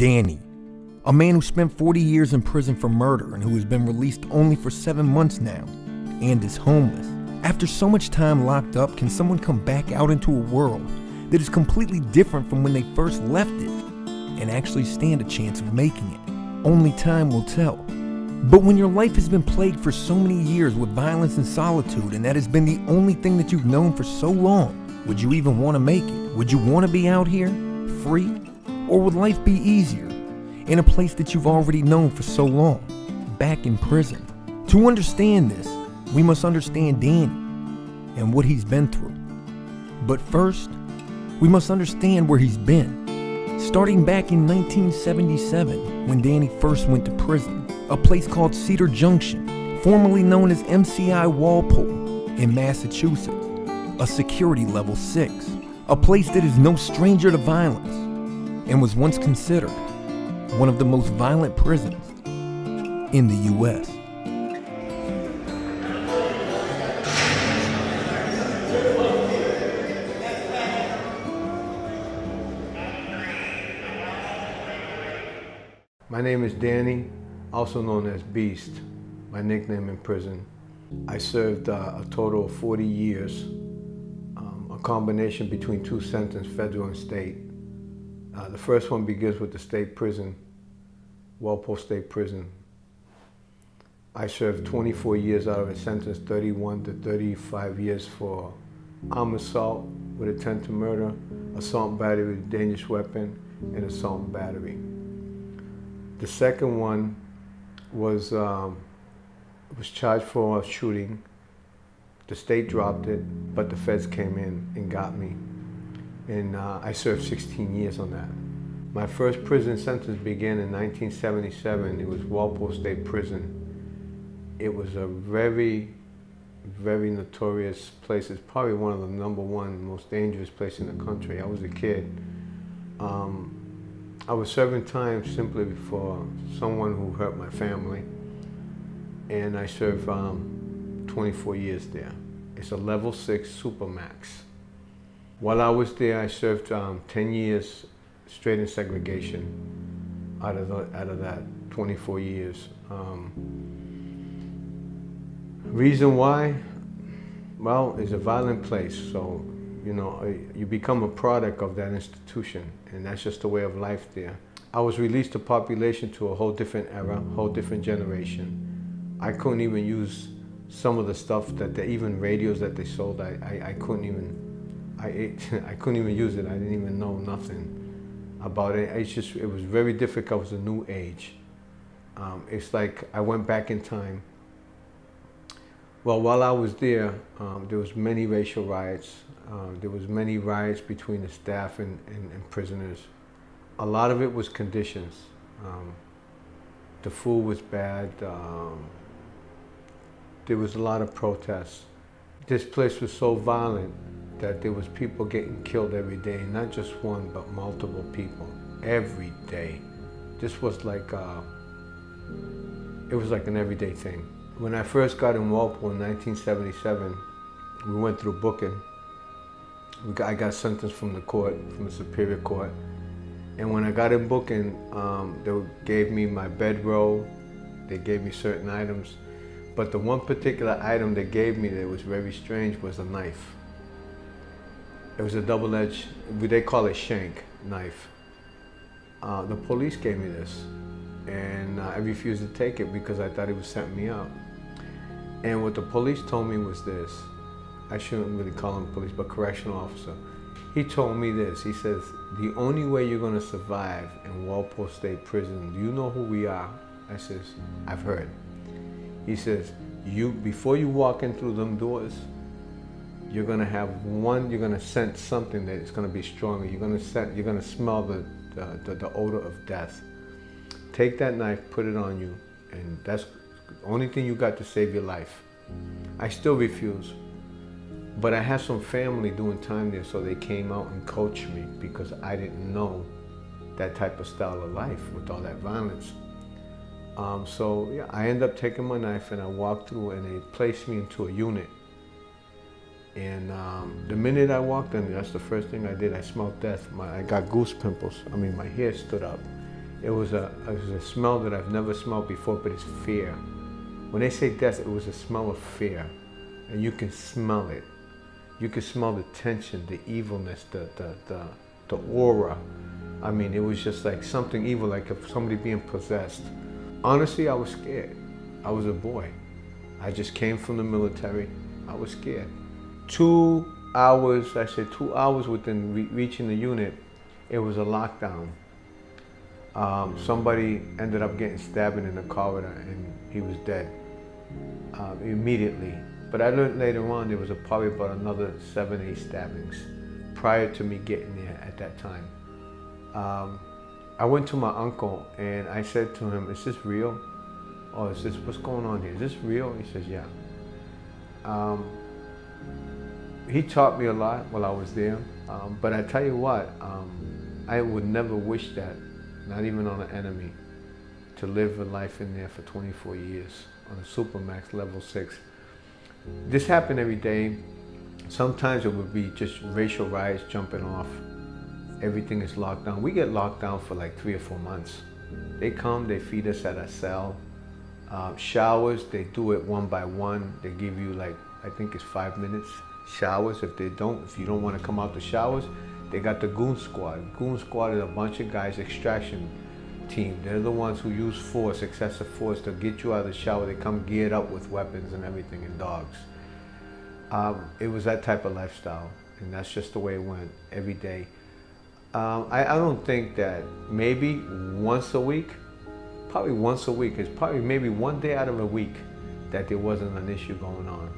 Danny, a man who spent 40 years in prison for murder and who has been released only for 7 months now, and is homeless. After so much time locked up, can someone come back out into a world that is completely different from when they first left it, and actually stand a chance of making it? Only time will tell. But when your life has been plagued for so many years with violence and solitude, and that has been the only thing that you've known for so long, would you even want to make it? Would you want to be out here, free? Or would life be easier in a place that you've already known for so long, back in prison? To understand this, we must understand Danny and what he's been through. But first, we must understand where he's been. Starting back in 1977, when Danny first went to prison, a place called Cedar Junction, formerly known as MCI Walpole in Massachusetts, a security level 6, a place that is no stranger to violence and was once considered one of the most violent prisons in the U.S. My name is Danny, also known as Beast, my nickname in prison. I served a total of 40 years, a combination between 2 sentences, federal and state. The first one begins with the state prison, Walpole State Prison. I served 24 years out of a sentence, 31 to 35 years for armed assault with intent to murder, assault and battery with a dangerous weapon, and assault and battery. The second one was charged for a shooting. The state dropped it, but the feds came in and got me. And I served 16 years on that. My first prison sentence began in 1977. It was Walpole State Prison. It was a very, very notorious place. It's probably one of the #1 most dangerous places in the country. I was a kid. I was serving time simply for someone who hurt my family. And I served 24 years there. It's a level 6 Supermax. While I was there, I served 10 years straight in segregation out of that 24 years. Reason why? Well, it's a violent place, so you become a product of that institution, and that's just the way of life there. I was released to population to a whole different era, whole different generation. I couldn't even use some of the stuff even radios that they sold. I couldn't even use it. I didn't even know nothing about it. It was very difficult. It was a new age. It's like I went back in time. Well, while I was there, there was many racial riots. There was many riots between the staff and prisoners. A lot of it was conditions. The food was bad. There was a lot of protests. This place was so violent that there was people getting killed every day, not just one, but multiple people every day. This was like, it was like an everyday thing. When I first got in Walpole in 1977, we went through booking. I got sentenced from the court, from the Superior Court. And when I got in booking, they gave me my bedroll, they gave me certain items. But the one particular item they gave me that was very strange was a knife. It was a double-edged, they call it shank knife. The police gave me this, and I refused to take it because I thought it was setting me up. And what the police told me was this. I shouldn't really call him police, but correctional officer. He told me this. He says, the only way you're going to survive in Walpole State Prison, do you know who we are? I says, I've heard. He says, before you walk in through them doors, you're going to sense something that is going to be stronger. You're going to smell the odor of death. Take that knife, put it on you, and that's the only thing you got to save your life. I still refuse. But I had some family doing time there, so they came out and coached me because I didn't know that type of style of life with all that violence. So yeah, I ended up taking my knife and I walked through and they placed me into a unit. And the minute I walked in, that's the first thing I did. I smelled death. I got goose pimples. I mean, my hair stood up. It was a smell that I've never smelled before, but it's fear. When they say death, it was a smell of fear. And you can smell it. You can smell the tension, the evilness, the aura. I mean, it was just like something evil, like if somebody being possessed. Honestly, I was scared. I was a boy. I just came from the military. I was scared. 2 hours, I said 2 hours within reaching the unit, it was a lockdown. Somebody ended up getting stabbed in the corridor and he was dead immediately. But I learned later on there was probably about another 7, 8 stabbings prior to me getting there at that time. I went to my uncle and I said to him, "Is this real? Oh, is this, what's going on here? Is this real?" He says, "Yeah." He taught me a lot while I was there. But I tell you what, I would never wish that, not even on an enemy, to live a life in there for 24 years on a Supermax level 6. This happened every day. Sometimes it would be just racial riots jumping off. Everything is locked down. We get locked down for like 3 or 4 months. They come, they feed us at a cell. Showers, they do it one by one. They give you like, I think it's 5 minutes. Showers, if you don't want to come out the showers, they got the goon squad. Goon squad is a bunch of guys, extraction team. They're the ones who use force, excessive force, to get you out of the shower. They come geared up with weapons and everything, and dogs. It was that type of lifestyle, and that's just the way it went every day. I don't think that maybe once a week, probably once a week, it's probably maybe one day out of a week that there wasn't an issue going on.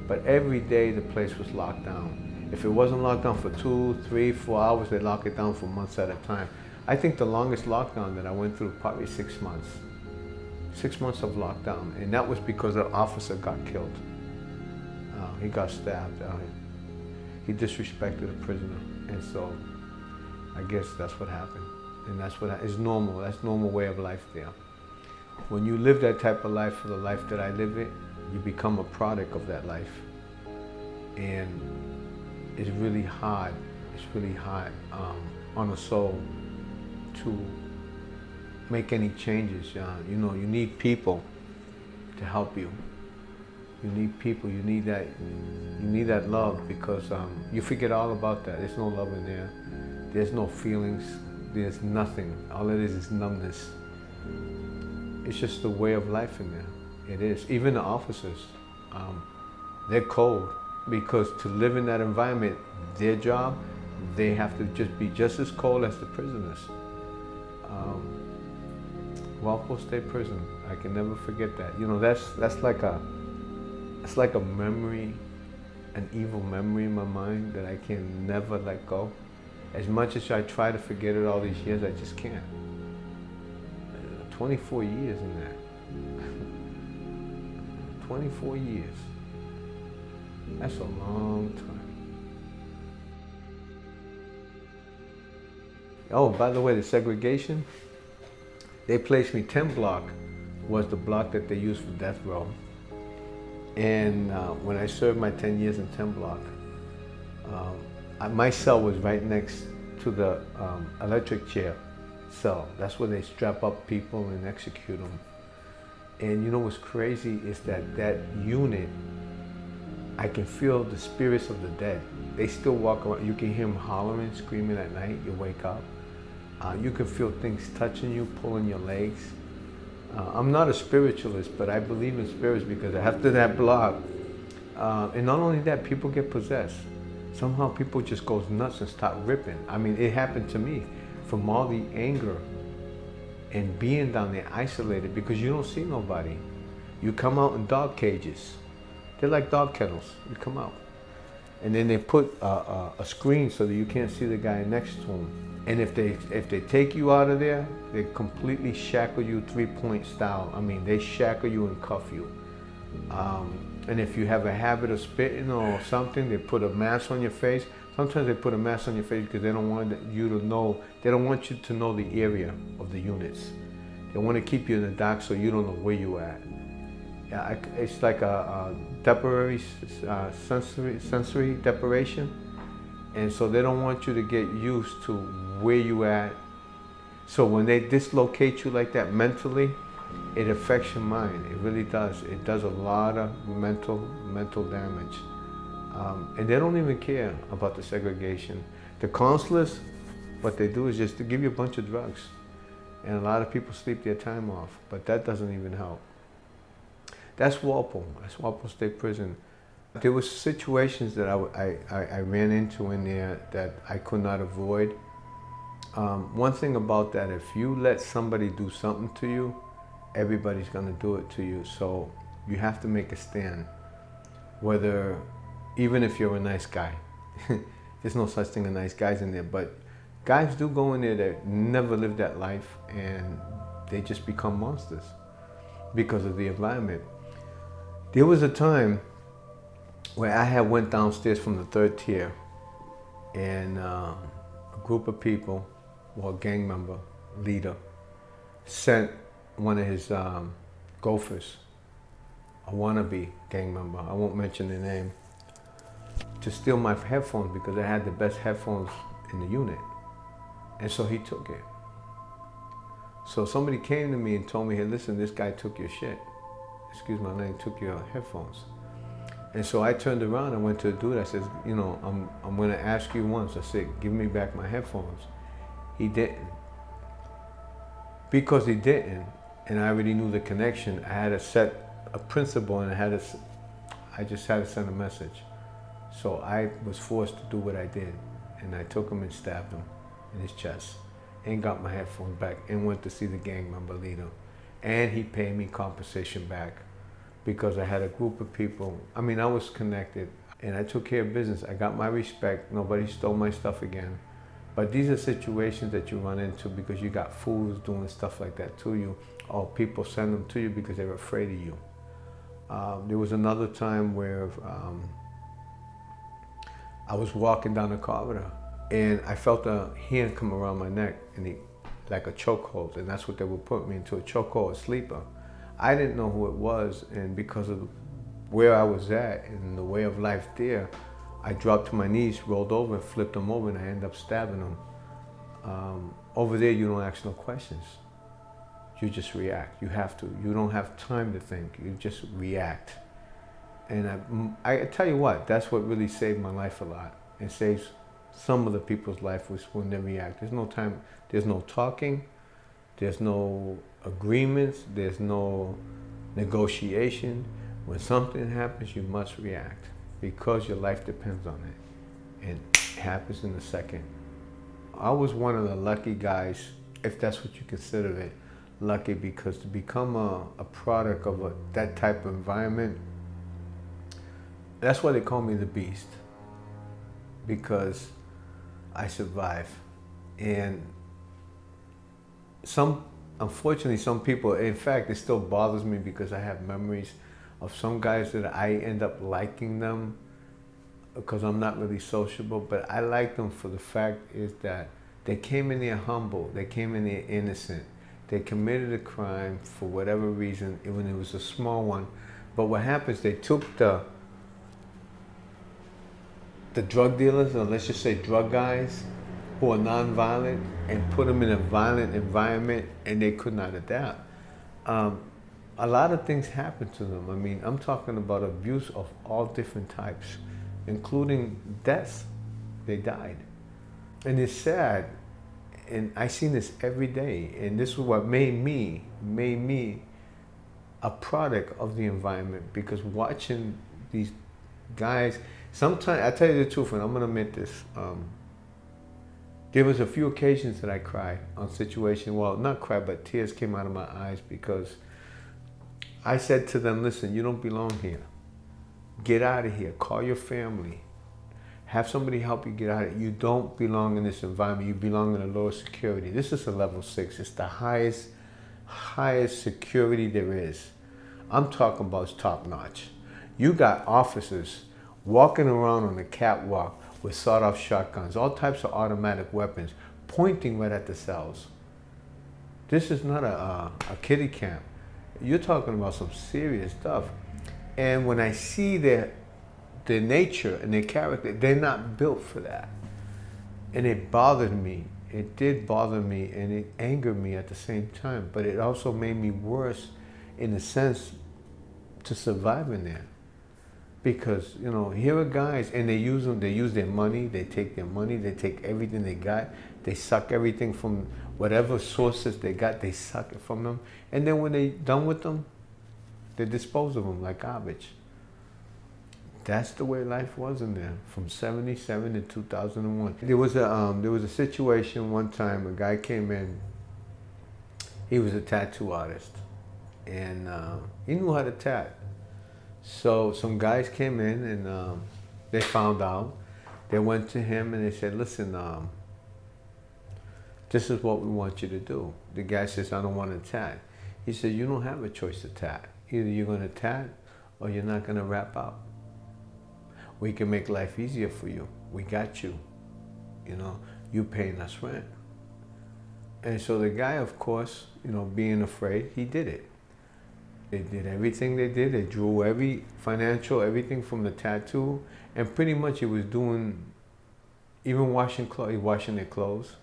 But every day the place was locked down. If it wasn't locked down for 2, 3, 4 hours, they lock it down for months at a time. I think the longest lockdown that I went through, probably 6 months. 6 months of lockdown, and that was because an officer got killed. He got stabbed. He disrespected a prisoner, and so I guess that's what happened. And that's what is normal. That's normal way of life there. When you live that type of life, for the life that I live it, you become a product of that life. And it's really hard. It's really hard on a soul to make any changes. You know, you need people to help you. You need people. You need that love, because you forget all about that. There's no love in there. There's no feelings. There's nothing. All it is numbness. It's just the way of life in there. It is. Even the officers, they're cold, because to live in that environment, their job, they have to just be just as cold as the prisoners. Walpole State Prison, I can never forget that. You know, that's like a memory, an evil memory in my mind that I can never let go. As much as I try to forget it all these years, I just can't. 24 years in there. 24 years. That's a long time. Oh, by the way, the segregation, they placed me 10 block, was the block that they used for death row. And when I served my 10 years in 10 block, my cell was right next to the electric chair cell. That's where they strap up people and execute them. And you know what's crazy is that unit, I can feel the spirits of the dead. They still walk around. You can hear them hollering, screaming at night. You wake up. You can feel things touching you, pulling your legs. I'm not a spiritualist, but I believe in spirits, because after that block, and not only that, people get possessed. Somehow people just goes nuts and start ripping. I mean, it happened to me from all the anger and being down there isolated, because you don't see nobody. You come out in dog cages. They're like dog kennels. You come out. And then they put a screen so that you can't see the guy next to him. And if they take you out of there, they completely shackle you 3-point style. I mean, they shackle you and cuff you. And if you have a habit of spitting or something, they put a mask on your face. Sometimes they put a mask on your face because they don't want you to know, they don't want you to know the area of the units. They want to keep you in the dark so you don't know where you're at. Yeah, it's like a temporary sensory deprivation. And so they don't want you to get used to where you at. So when they dislocate you like that mentally, it affects your mind. It really does. It does a lot of mental damage. And they don't even care about the segregation. The counselors, what they do is just to give you a bunch of drugs. And a lot of people sleep their time off, but that doesn't even help. That's Walpole. That's Walpole State Prison. There were situations that I ran into in there that I could not avoid. One thing about that, if you let somebody do something to you, everybody's gonna do it to you. So you have to make a stand, even if you're a nice guy. There's no such thing as nice guys in there, but guys do go in there that never lived that life, and they just become monsters because of the environment. There was a time where I had went downstairs from the 3rd tier, and a group of people, well, a gang member, leader, sent one of his gophers, a wannabe gang member, I won't mention the name, to steal my headphones because I had the best headphones in the unit. And so he took it. So somebody came to me and told me, hey, listen, this guy took your shit. Excuse my name, took your headphones. And so I turned around and went to the dude. I said, you know, I'm gonna ask you once. I said, give me back my headphones. He didn't. Because he didn't, and I already knew the connection, I had to set a principle, and I just had to send a message. So I was forced to do what I did, and I took him and stabbed him in his chest, and got my headphones back, and went to see the gang member leader. And he paid me compensation back, because I had a group of people. I mean, I was connected, and I took care of business. I got my respect. Nobody stole my stuff again. But these are situations that you run into because you got fools doing stuff like that to you, or people send them to you because they're afraid of you. There was another time where I was walking down the corridor, and I felt a hand come around my neck, and like a chokehold, and that's what they would put me into, a chokehold, a sleeper. I didn't know who it was, and because of where I was at and the way of life there, I dropped to my knees, rolled over, and flipped him over, and I ended up stabbing him. Over there, you don't ask no questions. You just react. You have to. You don't have time to think. You just react. And I tell you what, that's what really saved my life a lot. It saves some of the people's life when they react. There's no time. There's no talking. There's no agreements. There's no negotiation. When something happens, you must react, because your life depends on it, and it happens in a second. I was one of the lucky guys, if that's what you consider it, lucky, because to become a product of that type of environment, that's why they call me the Beast, because I survived. And unfortunately, some people, in fact, it still bothers me because I have memories of some guys that I end up liking them because I'm not really sociable, but I like them for the fact is that they came in there humble, they came in there innocent, they committed a crime for whatever reason, even if it was a small one. But what happens, they took the drug dealers, or let's just say drug guys, who are non-violent, and put them in a violent environment, and they could not adapt. A lot of things happened to them. I mean, I'm talking about abuse of all different types, including deaths. They died. And it's sad, and I see this every day, and this is what made me a product of the environment, because watching these guys, sometimes, I tell you the truth, and I'm gonna admit this, there was a few occasions that I cried on situations, well, not cry, but tears came out of my eyes, because I said to them, listen, you don't belong here. Get out of here, call your family. Have somebody help you get out of it. You don't belong in this environment. You belong in a lower security. This is a level 6. It's the highest security there is. I'm talking about top notch. You got officers walking around on the catwalk with sawed-off shotguns, all types of automatic weapons, pointing right at the cells. This is not a kiddie camp. You're talking about some serious stuff. And when I see their nature and their character, they're not built for that. And it bothered me. it did bother me and it angered me at the same time, but it also made me worse in a sense to survive in there. Because, you know, here are guys and they use them, they use their money, they take their money, they take everything they got, they suck everything from whatever sources they got, they suck it from them. And then when they're done with them, they dispose of them like garbage. That's the way life was in there from 77 to 2001. There was a situation one time, a guy came in, he was a tattoo artist and he knew how to tat. So some guys came in and they found out. They went to him and they said, listen, this is what we want you to do. The guy says, I don't want to tat. He said, you don't have a choice to tat. Either you're going to tat or you're not going to rap out. We can make life easier for you. We got you. You know, you paying us rent. And so the guy, of course, you know, being afraid, he did it. They did everything they did. They drew every financial, everything from the tattoo. And pretty much he was doing, even washing clothes, washing their clothes,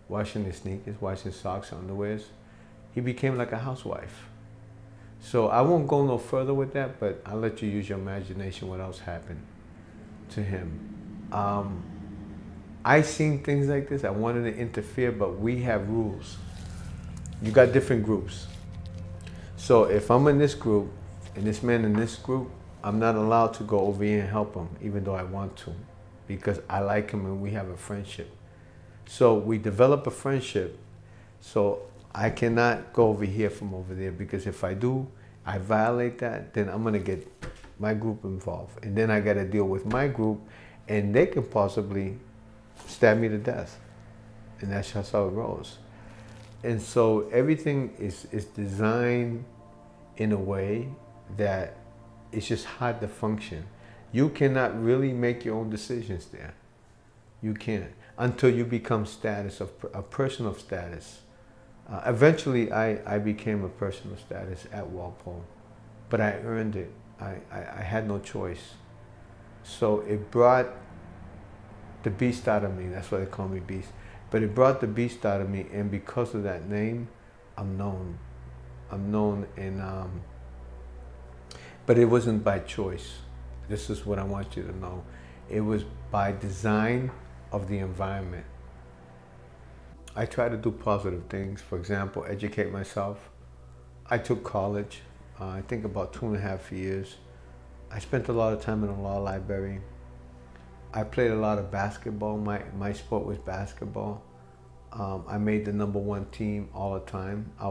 washing their sneakers, washing socks, underwears. He became like a housewife. So I won't go no further with that, but I'll let you use your imagination what else happened to him. I seen things like this. I wanted to interfere, but we have rules. You got different groups. So if I'm in this group and this man in this group, I'm not allowed to go over here and help him, even though I want to, because I like him and we have a friendship. So we develop a friendship. So I cannot go over here from over there, because if I do, I violate that, then I'm gonna get my group involved. And then I gotta deal with my group and they can possibly stab me to death. And that's just how it rolls. And so everything is designed in a way that it's just hard to function. You cannot really make your own decisions there. You can't, until you become status, of a person of status. Eventually, I became a person of status at Walpole, but I earned it. I had no choice. So it brought the beast out of me. That's why they call me Beast. But it brought the beast out of me, and because of that name, I'm known. I'm known, and but it wasn't by choice. This is what I want you to know. It was by design of the environment. I try to do positive things. For example, educate myself. I took college, I think about 2.5 years. I spent a lot of time in the law library. I played a lot of basketball. My sport was basketball. I made the #1 team all the time. I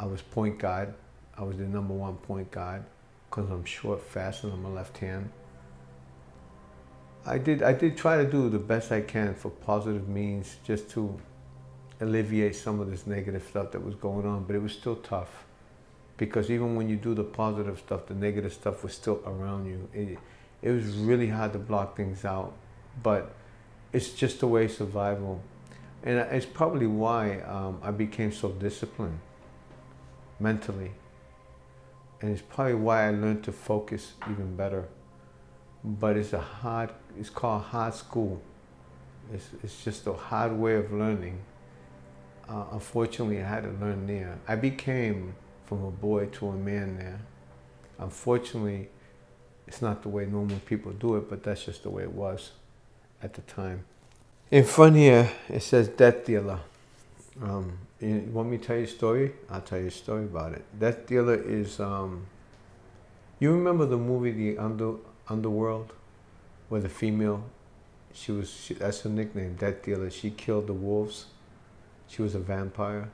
was point guard. I was the #1 point guard because I'm short, fast, and I'm a left hand. I did try to do the best I can for positive means, just to alleviate some of this negative stuff that was going on, but it was still tough, because even when you do the positive stuff, the negative stuff was still around you. It was really hard to block things out, but it's just a way of survival. And it's probably why I became so disciplined mentally. And it's probably why I learned to focus even better. But it's called hard school. It's just a hard way of learning. Unfortunately, I had to learn there. I became from a boy to a man there. Unfortunately, it's not the way normal people do it, but that's just the way it was at the time. In front here, it says Death Dealer. You want me to tell you a story? I'll tell you a story about it. Death Dealer is, you remember the movie The Underworld, where the female, that's her nickname, Death Dealer. She killed the wolves. She was a vampire,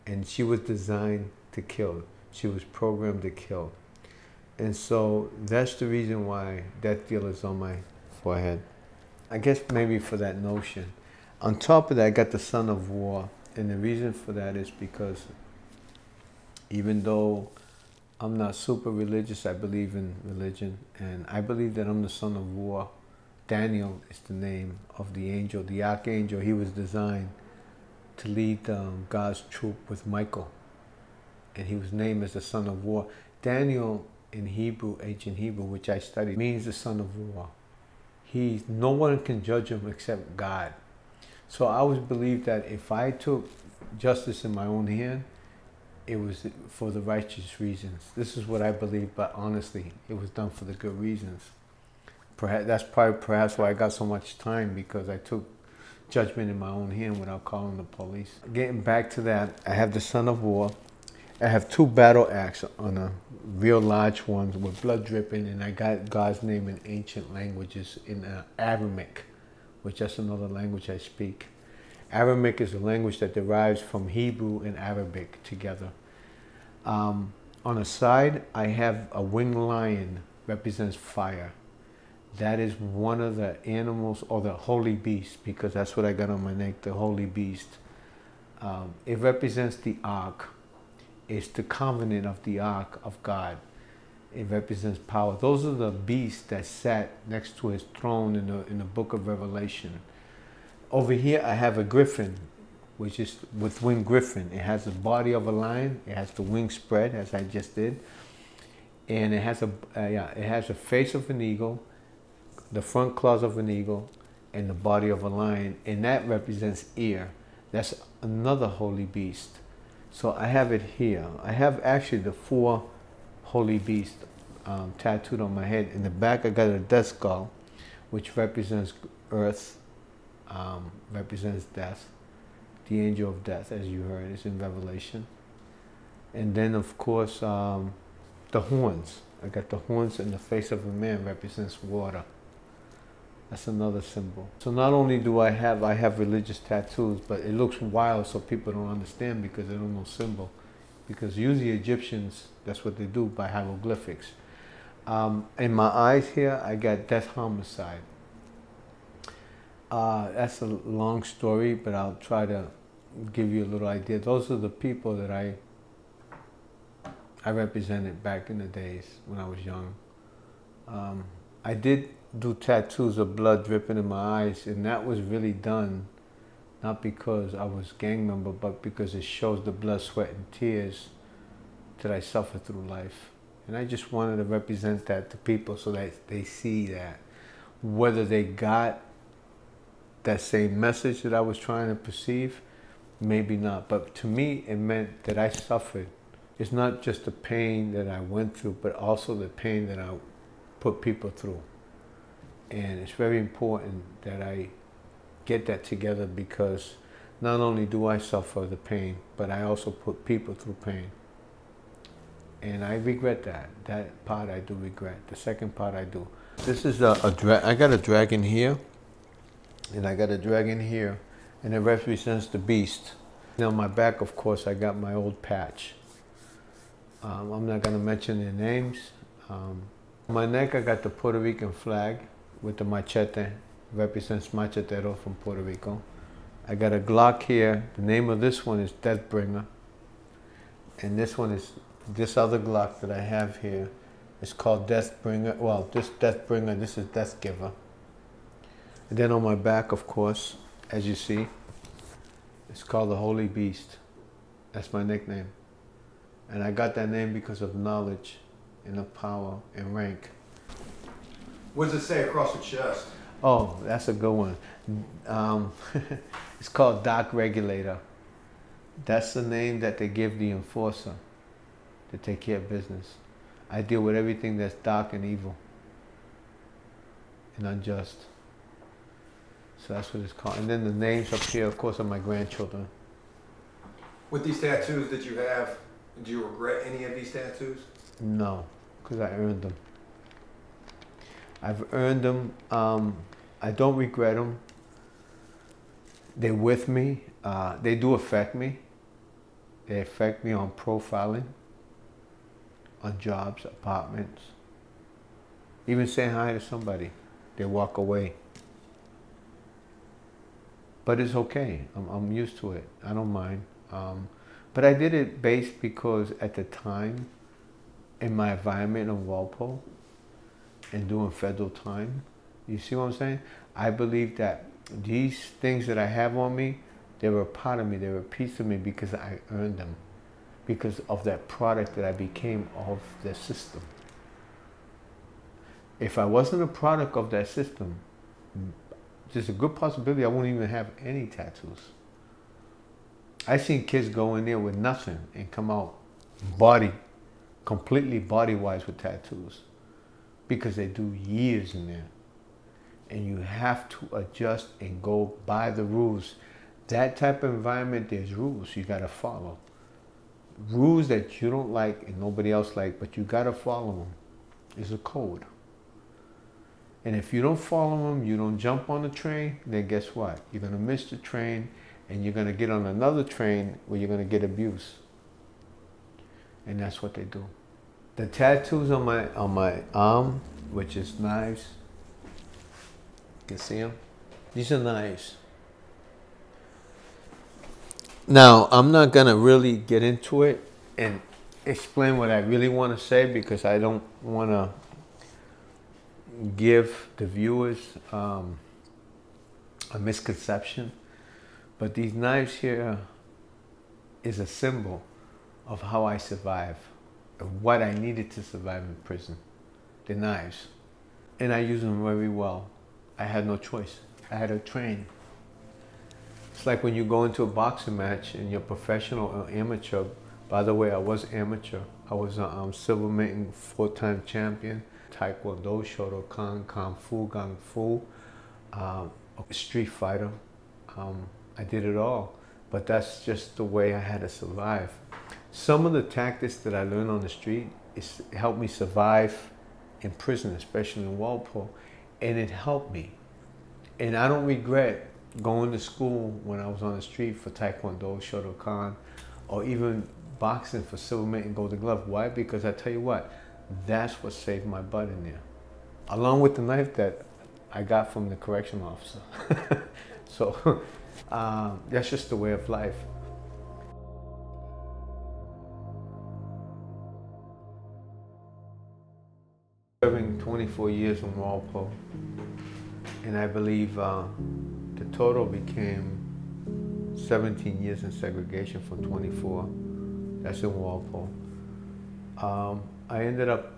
and she was designed to kill. She was programmed to kill. And so that's the reason why Death Dealer is on my forehead. I guess maybe for that notion. On top of that, I got the Son of War. And the reason for that is because even though I'm not super religious, I believe in religion. And I believe that I'm the Son of War. Daniel is the name of the angel, the archangel. He was designed to lead God's troop with Michael. And he was named as the Son of War. Daniel in Hebrew, ancient Hebrew, which I studied, means the Son of War. No one can judge him except God. So I always believed that if I took justice in my own hand, it was for the righteous reasons. This is what I believe, but honestly, it was done for the good reasons. That's perhaps why I got so much time, because I took judgment in my own hand without calling the police. Getting back to that, I have the Son of War. I have 2 battle axe on a real large one with blood dripping, and I got God's name in ancient languages in Aramaic, which that's another language I speak. Aramaic is a language that derives from Hebrew and Arabic together. On the side, I have a winged lion, represents fire. That is one of the animals, or the holy beast, because that's what I got on my neck, the holy beast. It represents the ark. It's the covenant of the ark of God. It represents power. Those are the beasts that sat next to his throne in the book of Revelation. Over here, I have a griffin, which is with winged griffin. It has the body of a lion. It has the wings spread, as I just did. And it has a face of an eagle, the front claws of an eagle, and the body of a lion, and that represents ear. That's another holy beast. So I have it here. I have actually the 4 holy beasts tattooed on my head. In the back, I got a death skull, which represents earth, represents death. The angel of death, as you heard, is in Revelation. And then, of course, the horns. I got the horns in the face of a man, represents water. That's another symbol. So not only do I have religious tattoos, but it looks wild so people don't understand because they don't know symbol. Because usually Egyptians, that's what they do by hieroglyphics. In my eyes here, I got death homicide. That's a long story, but I'll try to give you a little idea. Those are the people that I represented back in the days when I was young. I did do tattoos of blood dripping in my eyes, and that was really done not because I was a gang member, but because it shows the blood, sweat, and tears that I suffered through life. And I just wanted to represent that to people so that they see that. Whether they got that same message that I was trying to perceive, maybe not. But to me, it meant that I suffered. It's not just the pain that I went through, but also the pain that I put people through. And it's very important that I get that together, because not only do I suffer the pain, but I also put people through pain. And I regret that. That part I do regret. The second part I do. This is I got a dragon here, and I got a dragon here, and it represents the beast. Now on my back, of course, I got my old patch. I'm not going to mention their names. On my neck, I got the Puerto Rican flag with the machete. Represents machetero from Puerto Rico. I got a Glock here. The name of this one is Deathbringer. And this one is, this other Glock that I have here is called Deathbringer. Well, this Deathbringer, this is Deathgiver. And then on my back, of course, as you see, it's called the Holy Beast. That's my nickname. And I got that name because of knowledge and of power and rank. What does it say across the chest? Oh, that's a good one. It's called Doc Regulator. That's the name that they give the enforcer to take care of business. I deal with everything that's dark and evil and unjust. So that's what it's called. And then the names up here, of course, are my grandchildren. With these tattoos that you have, do you regret any of these tattoos? No, because I earned them. I've earned them. I don't regret them. They're with me. They do affect me. They affect me on profiling, on jobs, apartments. Even saying hi to somebody, they walk away. But it's okay. I'm used to it. I don't mind. But I did it based because at the time, in my environment in Walpole, and doing federal time, you see what I'm saying? I believe that these things that I have on me, they were a part of me, they were a piece of me because I earned them, because of that product that I became of the system. If I wasn't a product of that system, there's a good possibility I won't even have any tattoos. I seen kids go in there with nothing and come out completely body-wise with tattoos because they do years in there. And you have to adjust and go by the rules. That type of environment, there's rules you gotta follow. Rules that you don't like and nobody else like, but you gotta follow them. It's a code. And if you don't follow them, you don't jump on the train, then guess what? You're gonna miss the train and you're gonna get on another train where you're gonna get abuse. And that's what they do. The tattoos on my arm, which is knives, you can see them. These are knives. Now, I'm not gonna really get into it and explain what I really want to say because I don't want to give the viewers a misconception. But these knives here is a symbol of how I survive, of what I needed to survive in prison. The knives. And I use them very well. I had no choice. I had to train. It's like when you go into a boxing match and you're professional or amateur. By the way, I was amateur. I was a silver medal 4-time champion. Taekwondo, Shotokan, Kung Fu, street fighter. I did it all. But that's just the way I had to survive. Some of the tactics that I learned on the street helped me survive in prison, especially in Walpole. And it helped me. And I don't regret going to school when I was on the street for Taekwondo, Shotokan, or even boxing for silver medal and golden glove. Why? Because I tell you what, that's what saved my butt in there. Along with the knife that I got from the correctional officer. So that's just the way of life. Serving 24 years in Walpole, and I believe the total became 17 years in segregation from 24. That's in Walpole. I ended up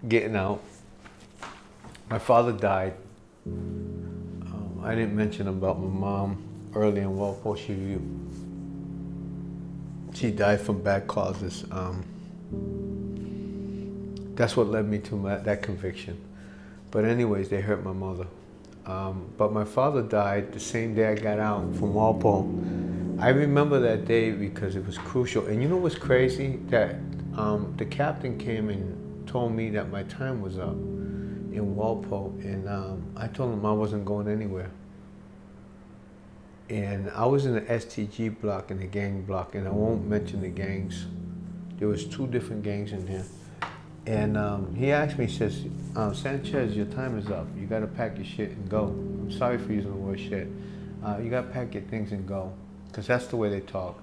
getting out. My father died. I didn't mention about my mom early in Walpole. She died from bad causes. That's what led me to that conviction. But anyways, they hurt my mother. But my father died the same day I got out from Walpole. I remember that day because it was crucial. And you know what's crazy? That the captain came and told me that my time was up in Walpole. And I told him I wasn't going anywhere. And I was in the STG block and the gang block, and I won't mention the gangs. There was 2 different gangs in there. And he asked me, he says, Sanchez, your time is up. You gotta pack your shit and go. I'm sorry for using the word shit. You gotta pack your things and go. Because that's the way they talk.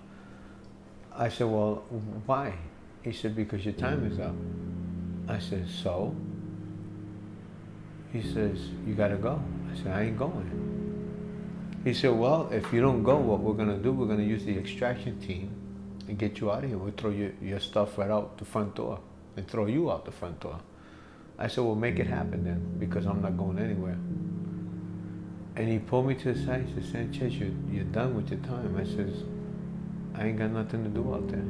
I said, well, why? He said, because your time is up. I said, so? He says, you gotta go. I said, I ain't going. He said, well, if you don't go, what we're gonna do, we're gonna use the extraction team and get you out of here. We'll throw your stuff right out the front door and throw you out the front door. I said, well, make it happen then, because I'm not going anywhere. And he pulled me to the side. He said, Sanchez, you're done with your time. I says, I ain't got nothing to do out there.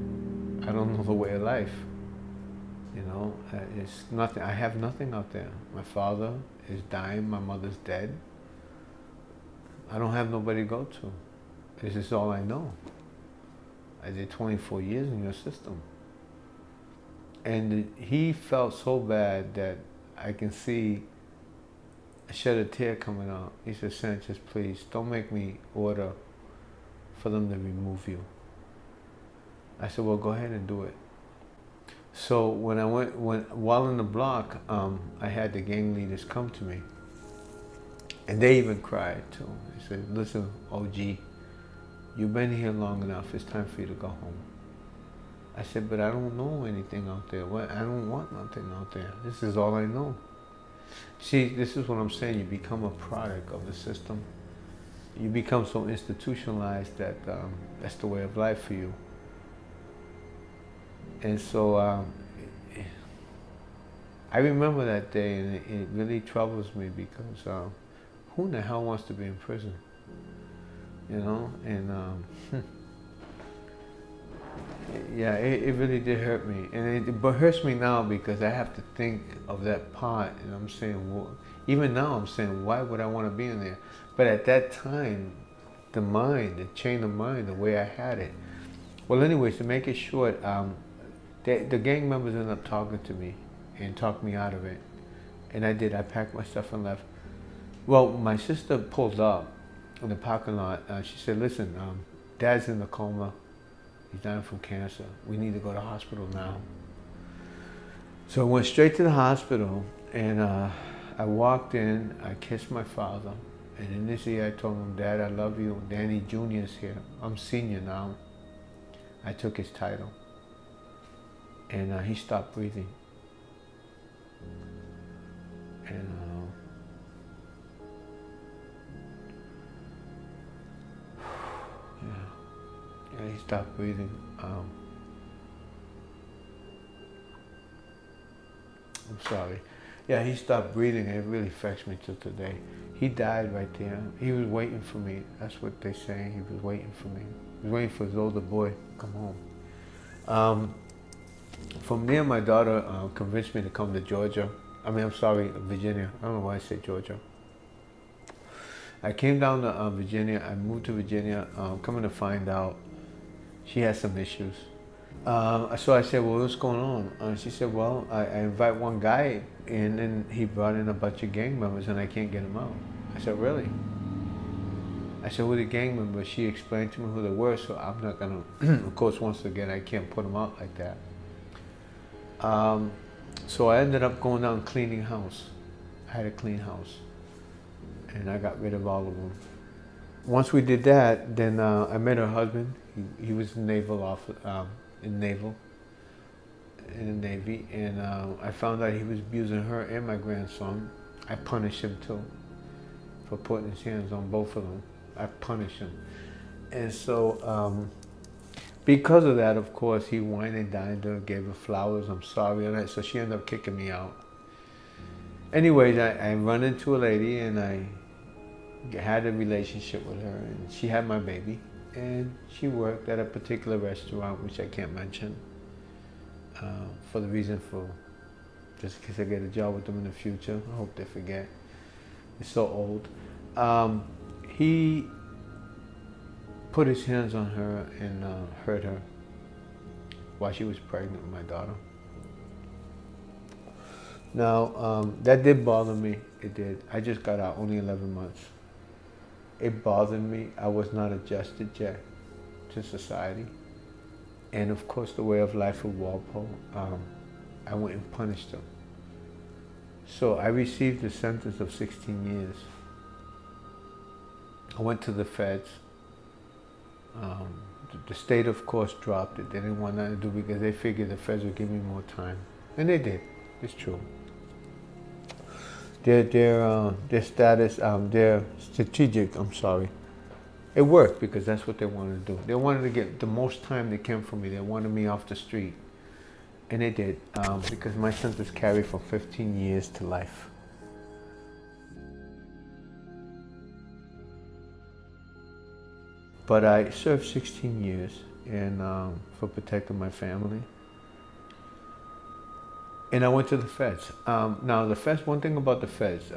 I don't know the way of life. You know, it's nothing. I have nothing out there. My father is dying. My mother's dead. I don't have nobody to go to. This is all I know. I did 24 years in your system. And he felt so bad that I can see I shed a tear coming out. He said, Sanchez, please, don't make me order for them to remove you. I said, well, go ahead and do it. So when I while in the block, I had the gang leaders come to me. And they even cried too. They said, listen, OG, you've been here long enough. It's time for you to go home. I said, but I don't know anything out there. I don't want nothing out there. This is all I know. See, this is what I'm saying. You become a product of the system. You become so institutionalized that that's the way of life for you. And so I remember that day, and it really troubles me because who in the hell wants to be in prison? You know, and yeah, it really did hurt me, and but hurts me now because I have to think of that part, and I'm saying, well, even now I'm saying, why would I want to be in there? But at that time, the chain of mind, the way I had it. Well, anyways, to make it short, the gang members ended up talking to me and talked me out of it, and I did. I packed my stuff and left. Well, my sister pulled up in the parking lot. She said, "Listen, Dad's in a coma. He's dying from cancer. We need to go to the hospital now." So I went straight to the hospital, and I walked in. I kissed my father, and in this ear I told him, "Dad, I love you. Danny Jr. is here. I'm senior now." I took his title, and he stopped breathing. And yeah, he stopped breathing. I'm sorry. Yeah, he stopped breathing, and it really affects me till today. He died right there. He was waiting for me. That's what they're saying. He was waiting for me. He was waiting for his older boy to come home. From there, my daughter convinced me to come to Georgia. Virginia. I don't know why I say Georgia. I came down to Virginia. I moved to Virginia. Coming to find out, she has some issues. So I said, "Well, what's going on?" She said, "Well, I invite one guy in, and he brought in a bunch of gang members, and I can't get him out." I said, "Really?" I said, "Who are the gang members?" She explained to me who they were, so I'm not gonna, of course, once again, I can't put them out like that. So I ended up going down and cleaning house. I had a clean house, and I got rid of all of them. Once we did that, then I met her husband. He was in the Navy, and I found out he was abusing her and my grandson. I punished him too for putting his hands on both of them. I punished him, and so because of that, of course, he whined and dined her, gave her flowers, "I'm sorry," and so she ended up kicking me out. Anyways, I run into a lady, and I had a relationship with her, and she had my baby, and she worked at a particular restaurant, which I can't mention, for the reason for, just in case I get a job with them in the future. I hope they forget. It's so old. He put his hands on her and hurt her while she was pregnant with my daughter. Now, that did bother me. It did. I just got out, only 11 months. It bothered me. I was not adjusted yet to society. And of course, the way of life of Walpole, I went and punished him. So I received a sentence of 16 years. I went to the feds. The state, of course, dropped it. They didn't want nothing to do because they figured the feds would give me more time. And they did. It's true. Their status, their strategic, it worked because that's what they wanted to do. They wanted to get the most time they can from me. They wanted me off the street. And they did, because my sentence carried from 15 years to life. But I served 16 years for protecting my family. And I went to the feds. Now the feds, one thing about the feds,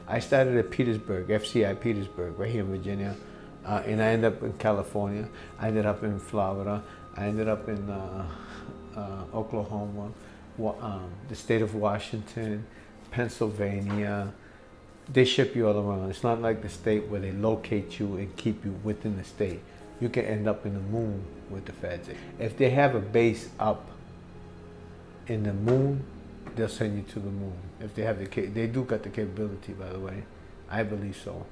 I started at Petersburg, FCI Petersburg, right here in Virginia. And I ended up in California. I ended up in Florida. I ended up in Oklahoma, the state of Washington, Pennsylvania. They ship you all around. It's not like the state where they locate you and keep you within the state. You can end up in the moon with the feds. If they have a base up in the moon, they'll send you to the moon. If they have they do got the capability, by the way. I believe so.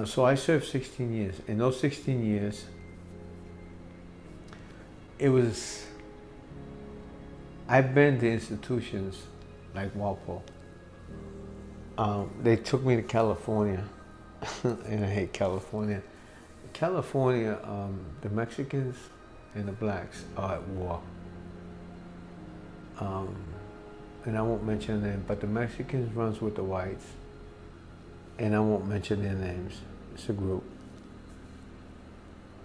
So I served 16 years. In those 16 years, I've been to institutions like Walpole. They took me to California, and I hate California. California, the Mexicans and the blacks are at war. And I won't mention them, but the Mexicans runs with the whites, and I won't mention their names. It's a group.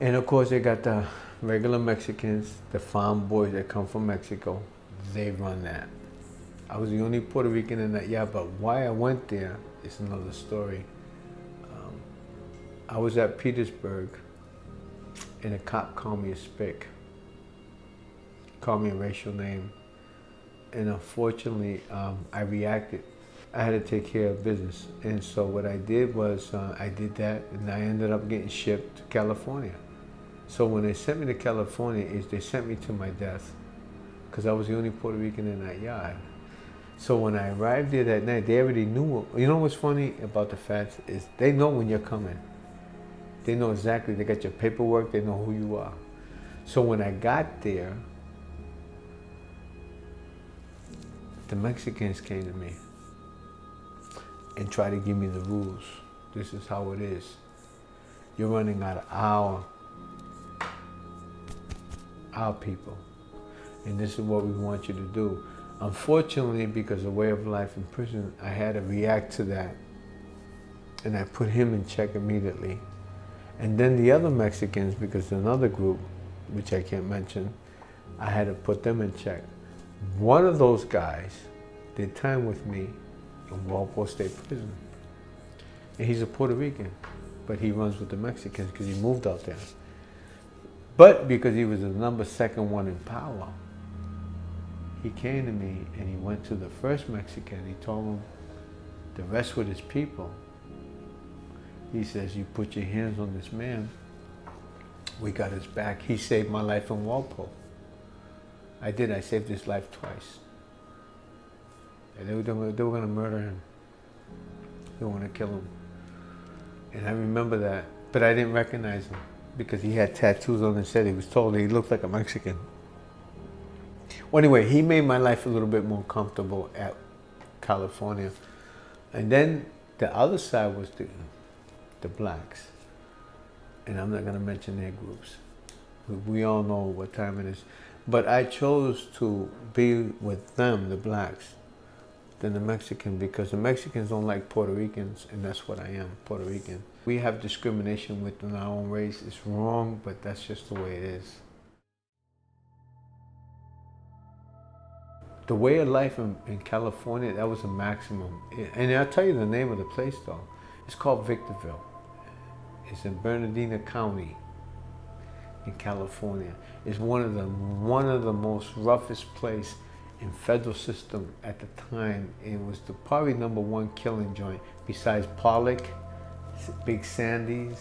And of course, they got the regular Mexicans, the farm boys that come from Mexico. They run that. I was the only Puerto Rican in that yard, but why I went there is another story. I was at Petersburg, and a cop called me a spick. Called me a racial name. And unfortunately, I reacted. I had to take care of business. And so what I did was, I did that, and I ended up getting shipped to California. So when they sent me to California, they sent me to my death, because I was the only Puerto Rican in that yard. So when I arrived there that night, they already knew. You know what's funny about the Fats is they know when you're coming. They know exactly. They got your paperwork. They know who you are. So when I got there, the Mexicans came to me and tried to give me the rules. This is how it is. You're running out of our people. And this is what we want you to do. Unfortunately, because of way of life in prison, I had to react to that. And I put him in check immediately. And then the other Mexicans, because another group, which I can't mention, I had to put them in check. One of those guys did time with me in Walpole State Prison. And he's a Puerto Rican, but he runs with the Mexicans because he moved out there. But because he was the number second one in power, he came to me and he went to the first Mexican. He told him the rest with his people. He says, you put your hands on this man, we got his back. He saved my life in Walpole. I did, I saved his life twice. And they were going to murder him. They were going to kill him. And I remember that, but I didn't recognize him because he had tattoos on his head. He was told he looked like a Mexican. Well, anyway, he made my life a little bit more comfortable at California. And then the other side was the blacks. And I'm not going to mention their groups. We all know what time it is. But I chose to be with them, the blacks, than the Mexican, because the Mexicans don't like Puerto Ricans, and that's what I am, Puerto Rican. We have discrimination within our own race. It's wrong, but that's just the way it is. The way of life in California, that was a maximum. And I'll tell you the name of the place, though. It's called Victorville. It's in Bernardino County in California. It's one of the most roughest place in federal system at the time. It was probably #1 killing joint besides Pollock, Big Sandy's,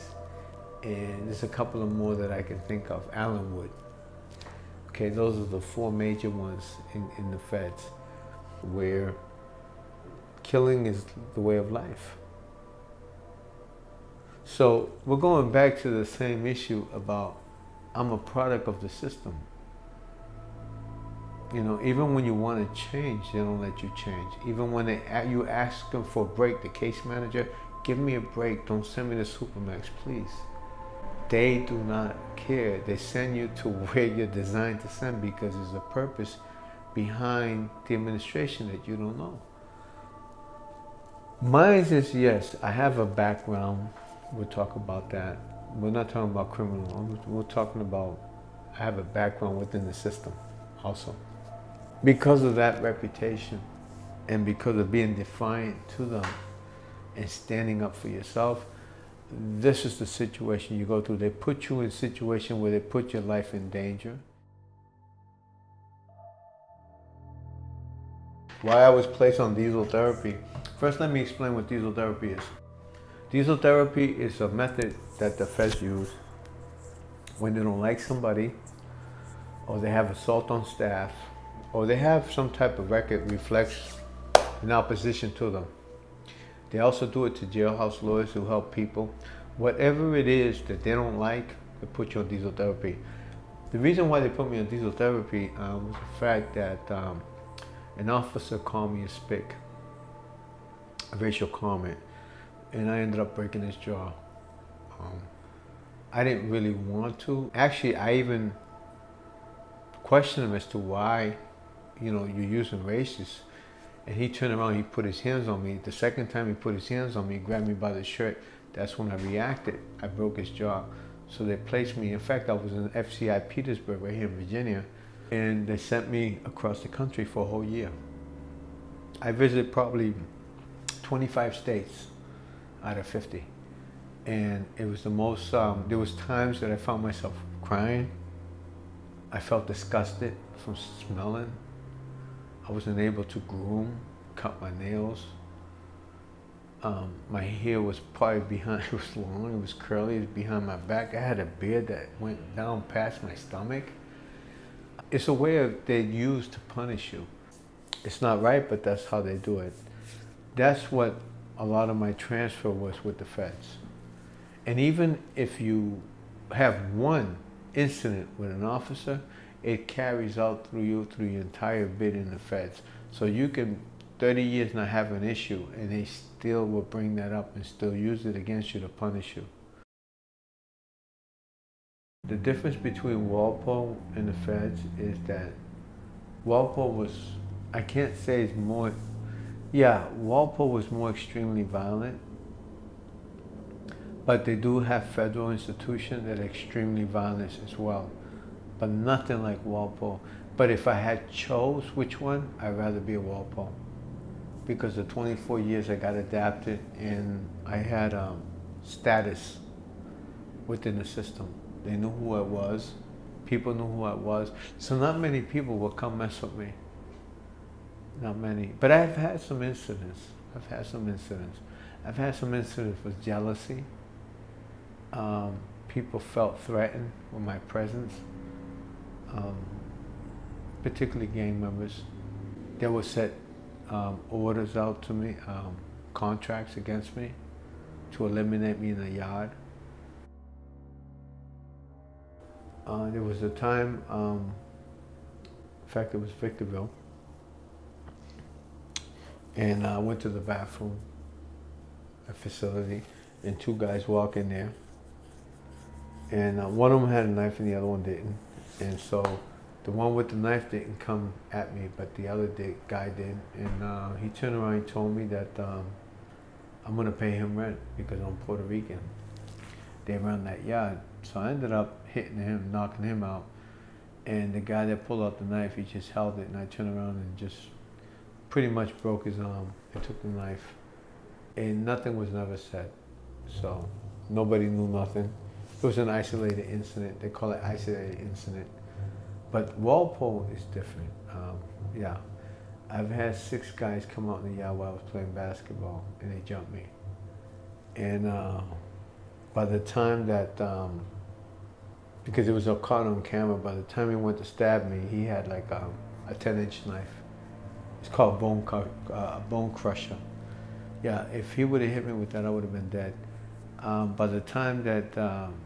and there's a couple of more that I can think of, Allenwood. Okay, those are the 4 major ones in the feds where killing is the way of life. So we're going back to the same issue about I'm a product of the system. You know, even when you want to change, they don't let you change. Even when you ask them for a break, the case manager, give me a break, don't send me to Supermax, please. They do not care. They send you to where you're designed to send because there's a purpose behind the administration that you don't know. Mine is, yes, I have a background. We'll talk about that. We're not talking about criminal. We're talking about, I have a background within the system also. Because of that reputation and because of being defiant to them and standing up for yourself, this is the situation you go through. They put you in a situation where they put your life in danger. Why I was placed on diesel therapy. First, let me explain what diesel therapy is. Diesel therapy is a method that the feds use when they don't like somebody, or they have assault on staff, or they have some type of record reflects in opposition to them. They also do it to jailhouse lawyers who help people. Whatever it is that they don't like, they put you on diesel therapy. The reason why they put me on diesel therapy was the fact that an officer called me a spick, a racial comment, and I ended up breaking his jaw. I didn't really want to. Actually, I even questioned him as to why, you know, you're using races. And he turned around, he put his hands on me. The second time he put his hands on me, he grabbed me by the shirt. That's when I reacted. I broke his jaw. So they placed me, in fact, I was in FCI Petersburg, right here in Virginia, and they sent me across the country for a whole year. I visited probably 25 states out of 50. And it was the most, there was times that I found myself crying. I felt disgusted from smelling. I wasn't able to groom, cut my nails. My hair was probably behind, it was long, it was curly, it was behind my back. I had a beard that went down past my stomach. It's a way they use to punish you. It's not right, but that's how they do it. That's what a lot of my transfer was with the feds. And even if you have one incident with an officer, it carries out through you through your entire bid in the feds. So you can 30 years not have an issue, and they still will bring that up and still use it against you to punish you. The difference between Walpole and the feds is that Walpole was, I can't say it's more, yeah, Walpole was more extremely violent, but they do have federal institutions that are extremely violent as well, but nothing like Walpole. But if I had chose which one, I'd rather be a Walpole, because the 24 years I got adapted and I had status within the system. They knew who I was. People knew who I was. So not many people will come mess with me. Not many. But I've had some incidents. I've had some incidents with jealousy. People felt threatened with my presence. Particularly gang members. They would set orders out to me, contracts against me to eliminate me in the yard. There was a time, in fact it was Victorville, and I went to the bathroom, a facility, and two guys walk in there, and one of them had a knife and the other one didn't, and so the one with the knife didn't come at me, but the other guy did, and he turned around and told me that I'm gonna pay him rent because I'm Puerto Rican. They run that yard. So I ended up hitting him, knocking him out, and the guy that pulled out the knife, he just held it, and I turned around and just pretty much broke his arm and took the knife. And nothing was never said. So nobody knew nothing. It was an isolated incident. They call it isolated incident. But Walpole is different. Yeah, I've had 6 guys come out in the yard while I was playing basketball, and they jumped me. And by the time that, because it was caught on camera, by the time he went to stab me, he had like a 10-inch knife. It's called bone crusher. Yeah, if he would have hit me with that, I would have been dead. By the time that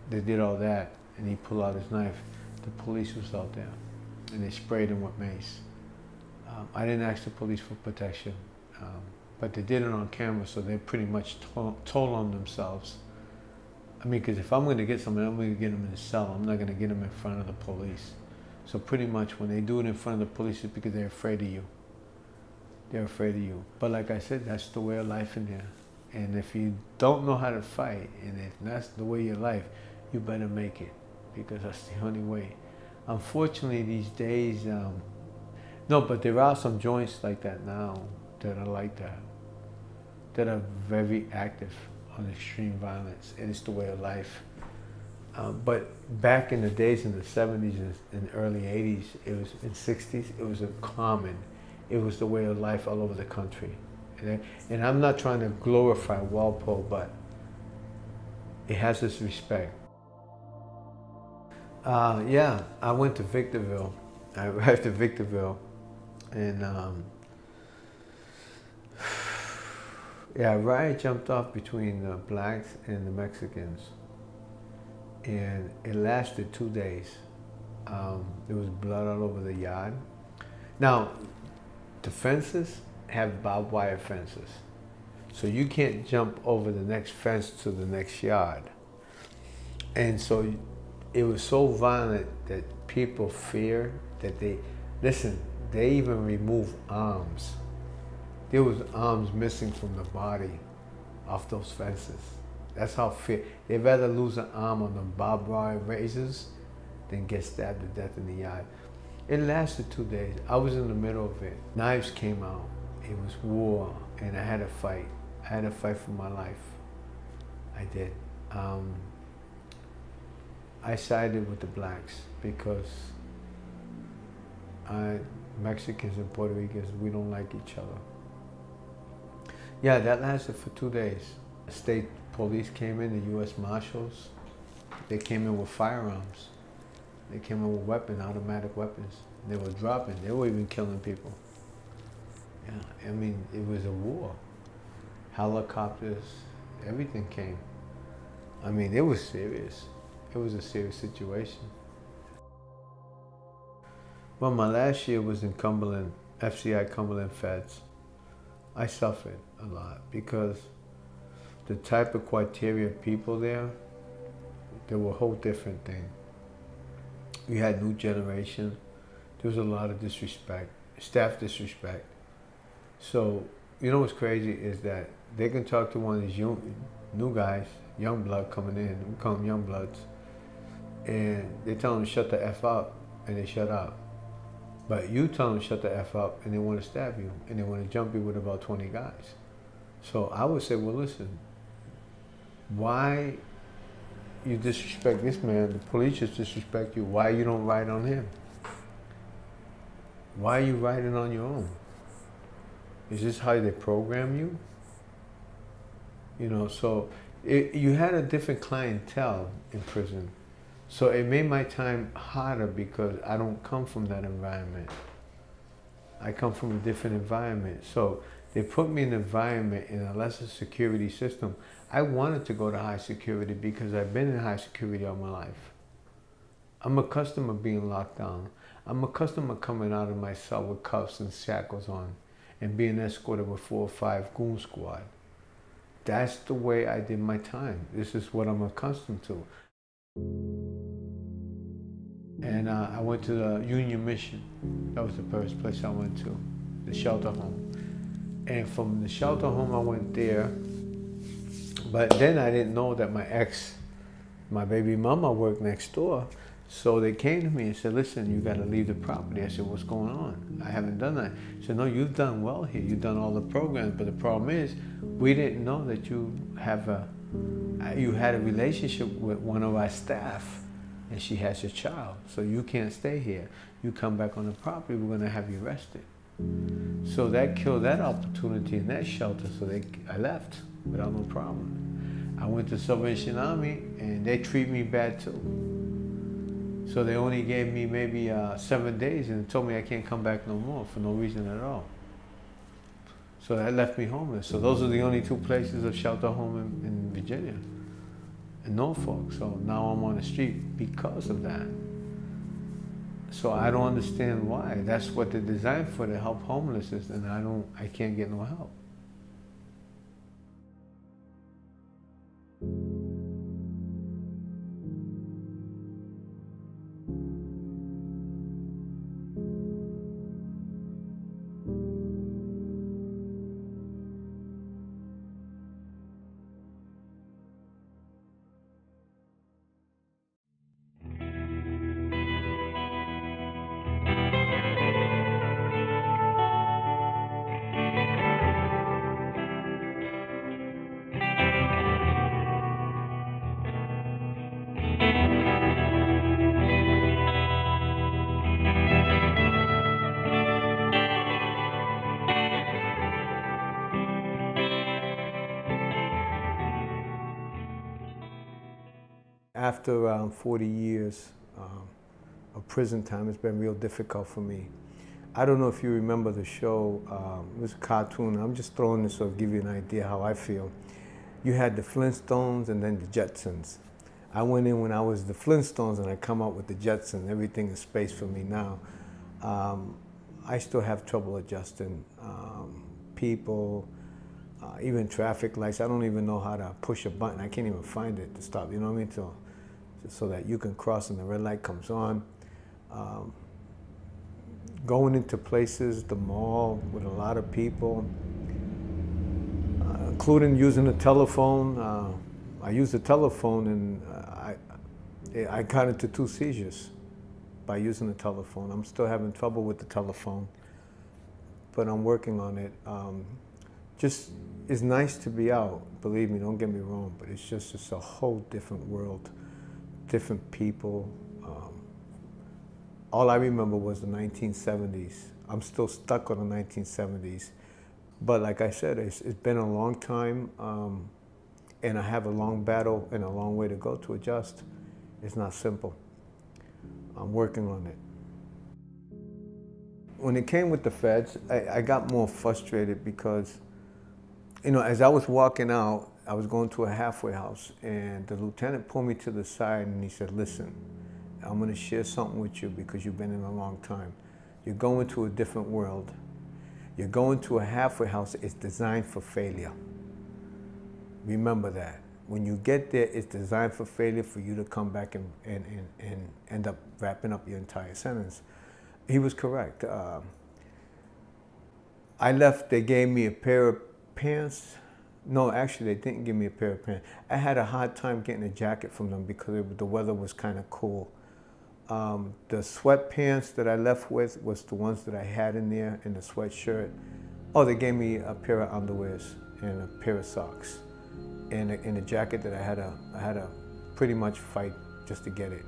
they did all that, and he pulled out his knife, the police was out there, and they sprayed him with mace. I didn't ask the police for protection, but they did it on camera, so they pretty much told on themselves. I mean, because if I'm going to get somebody, I'm going to get them in the cell. I'm not going to get them in front of the police. So pretty much when they do it in front of the police, it's because they're afraid of you. They're afraid of you. But like I said, that's the way of life in there. And if you don't know how to fight, and if that's the way of your life, you better make it, because that's the only way. Unfortunately, these days, no, but there are some joints like that now that are like that, that are very active on extreme violence, and it's the way of life. But back in the days, in the 70s and early 80s, it was in 60s, it was a common, it was the way of life all over the country. And I'm not trying to glorify Walpole, but it has its respect. Yeah, I went to Victorville. I arrived to Victorville, and yeah, a riot jumped off between the blacks and the Mexicans, and it lasted 2 days. There was blood all over the yard. Now, the fences have barbed wire fences, so you can't jump over the next fence to the next yard. And so it was so violent that people feared that they even remove arms there was arms missing from the body off those fences. That's how fear. They'd rather lose an arm on them barbed wire razors than get stabbed to death in the eye. It lasted 2 days. I was in the middle of it. Knives came out. It was war, and I had to fight. I had to fight for my life. I did. I sided with the blacks because Mexicans and Puerto Ricans, we don't like each other. Yeah, that lasted for 2 days. The state police came in, the U.S. Marshals. They came in with firearms. They came in with weapons, automatic weapons. They were dropping. They were even killing people. Yeah, I mean, it was a war. Helicopters, everything came. I mean, it was serious. It was a serious situation. Well, my last year was in Cumberland, FCI Cumberland Feds. I suffered a lot because the type of criteria people there, they were a whole different thing. We had new generation. There was a lot of disrespect, staff disrespect. So, you know what's crazy is that they can talk to one of these new guys, young blood coming in, we call them young bloods, and they tell them to shut the F up, and they shut up. But you tell them to shut the F up, and they want to stab you, and they want to jump you with about 20 guys. So I would say, well, listen, why you disrespect this man, the police just disrespect you, why you don't ride on him? Why are you riding on your own? Is this how they program you? You know, so you had a different clientele in prison. So it made my time harder because I don't come from that environment. I come from a different environment. So they put me in an environment in a lesser security system. I wanted to go to high security because I've been in high security all my life. I'm accustomed to being locked down. I'm accustomed to coming out of my cell with cuffs and shackles on and being escorted with 4 or 5 goon squad. That's the way I did my time. This is what I'm accustomed to. And I went to the Union Mission. That was the first place I went to, the shelter home. And from the shelter home, I went there. But then I didn't know that my baby mama worked next door. So they came to me and said, listen, you got to leave the property. I said, what's going on? I haven't done that. She said, no, you've done well here. You've done all the programs. But the problem is, we didn't know that you had a relationship with one of our staff, and she has your child. So you can't stay here. You come back on the property, we're going to have you arrested. So that killed that opportunity in that shelter. So I left without no problem. I went to Salvation Army, and they treat me bad too. So they only gave me maybe 7 days and told me I can't come back no more for no reason at all. So that left me homeless. So those are the only 2 places of shelter home in Virginia, in Norfolk. So now I'm on the street because of that. So I don't understand why. That's what they're designed for, to help homelessness, and I can't get no help. After 40 years of prison time, it's been real difficult for me. I don't know if you remember the show, it was a cartoon. I'm just throwing this so I'll give you an idea how I feel. You had the Flintstones and then the Jetsons. I went in when I was the Flintstones and I come out with the Jetsons. Everything is space for me now. I still have trouble adjusting people, even traffic lights. I don't even know how to push a button. I can't even find it to stop, you know what I mean? So that you can cross and the red light comes on. Going into places, the mall with a lot of people, including using the telephone. I used the telephone and I got into 2 seizures by using the telephone. I'm still having trouble with the telephone, but I'm working on it. Just, it's nice to be out, believe me, don't get me wrong, but it's a whole different world, different people. All I remember was the 1970s. I'm still stuck on the 1970s. But like I said, it's been a long time, and I have a long battle and a long way to go to adjust. It's not simple. I'm working on it. When it came with the feds, I got more frustrated because, you know, as I was walking out, I was going to a halfway house, and the lieutenant pulled me to the side and he said, listen, I'm going to share something with you because you've been in a long time. You're going to a different world. You're going to a halfway house. It's designed for failure. Remember that. When you get there, it's designed for failure, for you to come back and end up wrapping up your entire sentence. He was correct. I left, they gave me a pair of pants. No, actually, they didn't give me a pair of pants. I had a hard time getting a jacket from them because the weather was kind of cool. The sweatpants that I left with was the ones that I had in there, and the sweatshirt. Oh, they gave me a pair of underwears and a pair of socks, and a jacket that I had to pretty much fight just to get it.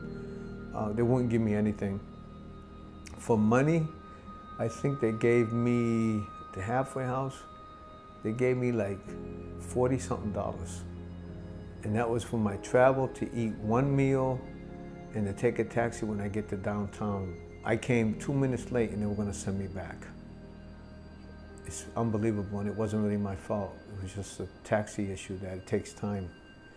They wouldn't give me anything. For money, I think they gave me, the halfway house, they gave me like $40-something. And that was for my travel, to eat one meal, and to take a taxi when I get to downtown. I came 2 minutes late and they were going to send me back. It's unbelievable, and it wasn't really my fault. It was just a taxi issue that it takes time.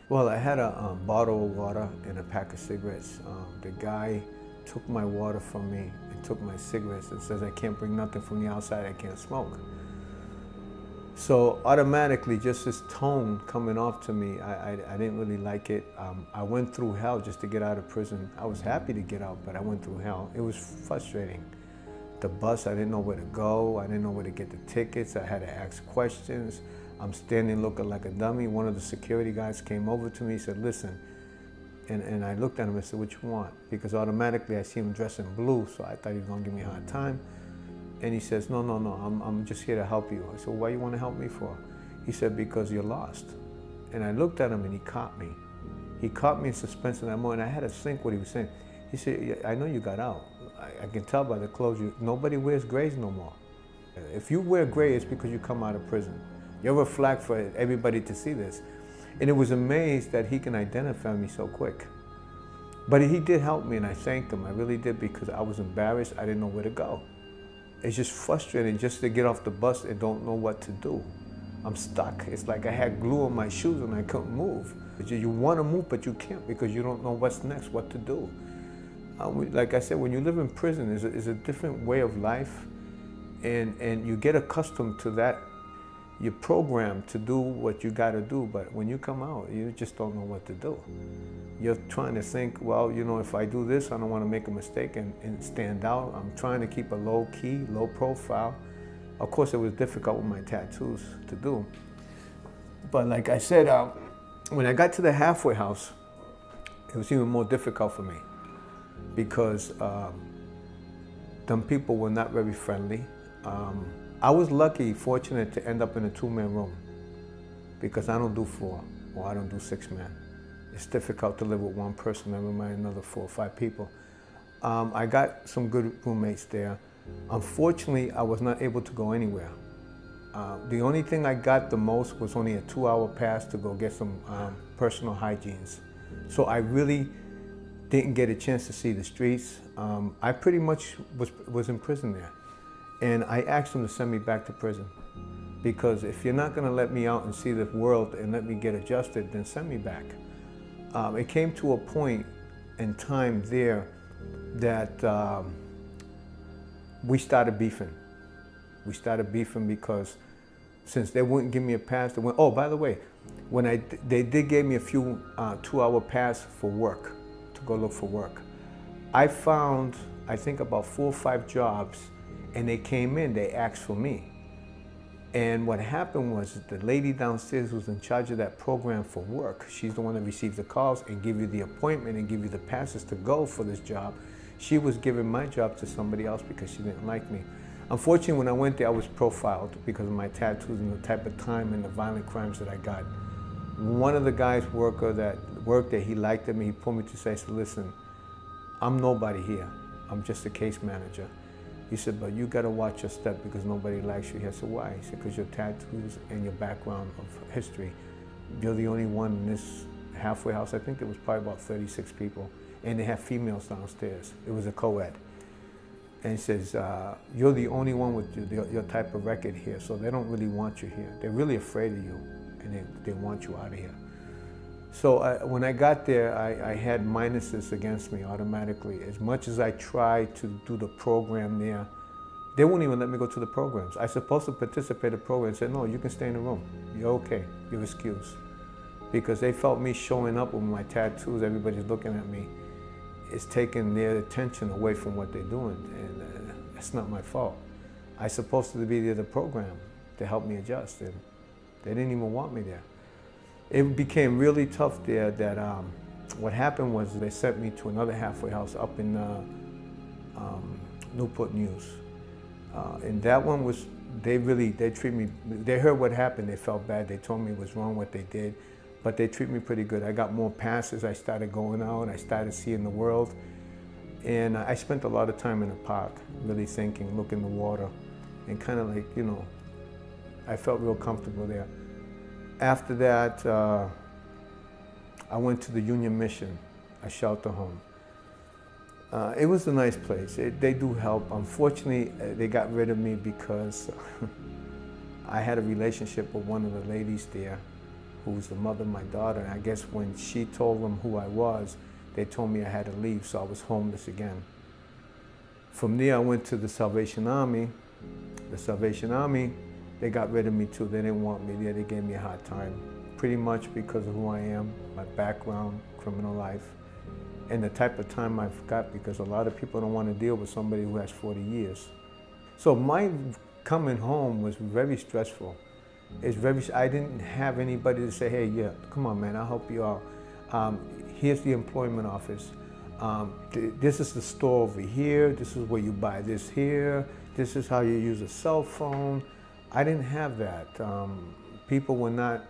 Well, I had a bottle of water and a pack of cigarettes. The guy took my water from me and took my cigarettes and says, I can't bring nothing from the outside, I can't smoke. So automatically, just this tone coming off to me, I didn't really like it. I went through hell just to get out of prison. I was happy to get out, but I went through hell. It was frustrating. The bus, I didn't know where to go. I didn't know where to get the tickets. I had to ask questions. I'm standing looking like a dummy. One of the security guys came over to me and said, listen, and I looked at him and said, what you want? Because automatically I see him dressed in blue, so I thought he was gonna give me a hard time. And he says, no, I'm just here to help you. I said, why you want to help me for? He said, because you're lost. And I looked at him and he caught me. He caught me in suspense in that moment, and I had to think what he was saying. He said, yeah, I know you got out. I can tell by the clothes, nobody wears grays no more. If you wear gray, it's because you come out of prison. You're a flag for everybody to see this. And it was amazed that he can identify me so quick. But he did help me, and I thanked him. I really did, because I was embarrassed. I didn't know where to go. It's just frustrating just to get off the bus and don't know what to do. I'm stuck. It's like I had glue on my shoes and I couldn't move. You want to move, but you can't because you don't know what's next, what to do. Like I said, when you live in prison, it's a different way of life, and you get accustomed to that. You're programmed to do what you got to do, but when you come out, you just don't know what to do. You're trying to think, well, you know, if I do this, I don't want to make a mistake and stand out. I'm trying to keep a low key, low profile. Of course, it was difficult with my tattoos to do. But like I said, when I got to the halfway house, it was even more difficult for me because them people were not very friendly. I was lucky, fortunate to end up in a 2-man room because I don't do 4 or I don't do 6-man. It's difficult to live with one person, never mind another 4 or 5 people. I got some good roommates there. Unfortunately, I was not able to go anywhere. The only thing I got the most was only a 2-hour pass to go get some personal hygienes. So I really didn't get a chance to see the streets. I pretty much was in prison there. And I asked them to send me back to prison. Because if you're not gonna let me out and see the world and let me get adjusted, then send me back. It came to a point in time there that we started beefing. We started beefing because since they wouldn't give me a pass, they went, oh, by the way, when they did give me a few 2-hour pass for work, to go look for work. I found, I think about 4 or 5 jobs, and they came in, they asked for me. And what happened was the lady downstairs who's in charge of that program for work, she's the one that receives the calls and give you the appointment and give you the passes to go for this job. She was giving my job to somebody else because she didn't like me. Unfortunately, when I went there, I was profiled because of my tattoos and the type of time and the violent crimes that I got. One of the guys that worked there, he liked me. He pulled me to say, listen, I'm nobody here. I'm just a case manager. He said, but you got to watch your step because nobody likes you here. I said, why? He said, because your tattoos and your background of history. You're the only one in this halfway house. I think there was probably about 36 people. And they have females downstairs. It was a co-ed. And he says, you're the only one with your type of record here, so they don't really want you here. They're really afraid of you, and they want you out of here. So when I got there, I had minuses against me automatically. As much as I tried to do the program there, they wouldn't even let me go to the programs. I was supposed to participate in the program and said, no, you can stay in the room. You're okay, you're excused. Because they felt me showing up with my tattoos, everybody's looking at me, it's taking their attention away from what they're doing, and that's not my fault. I was supposed to be there the program to help me adjust, and they didn't even want me there. It became really tough there that what happened was they sent me to another halfway house up in Newport News. And that one was, they treated me, they heard what happened, they felt bad, they told me it was wrong what they did, but they treat me pretty good. I got more passes, I started going out, I started seeing the world, and I spent a lot of time in the park, really thinking, looking at the water, and kind of like, you know, I felt real comfortable there. After that, I went to the Union Mission, a shelter home. It was a nice place. They do help. Unfortunately, they got rid of me because I had a relationship with one of the ladies there, who was the mother of my daughter. And I guess when she told them who I was, they told me I had to leave, so I was homeless again. From there, I went to the Salvation Army. The Salvation Army, they got rid of me too. They didn't want me there. They gave me a hard time, pretty much because of who I am, my background, criminal life, and the type of time I've got, because a lot of people don't want to deal with somebody who has 40 years. So my coming home was very stressful. I didn't have anybody to say, hey, yeah, come on, man, I'll help you out. Here's the employment office. This is the store over here. This is where you buy this here. This is how you use a cell phone. I didn't have that. People were not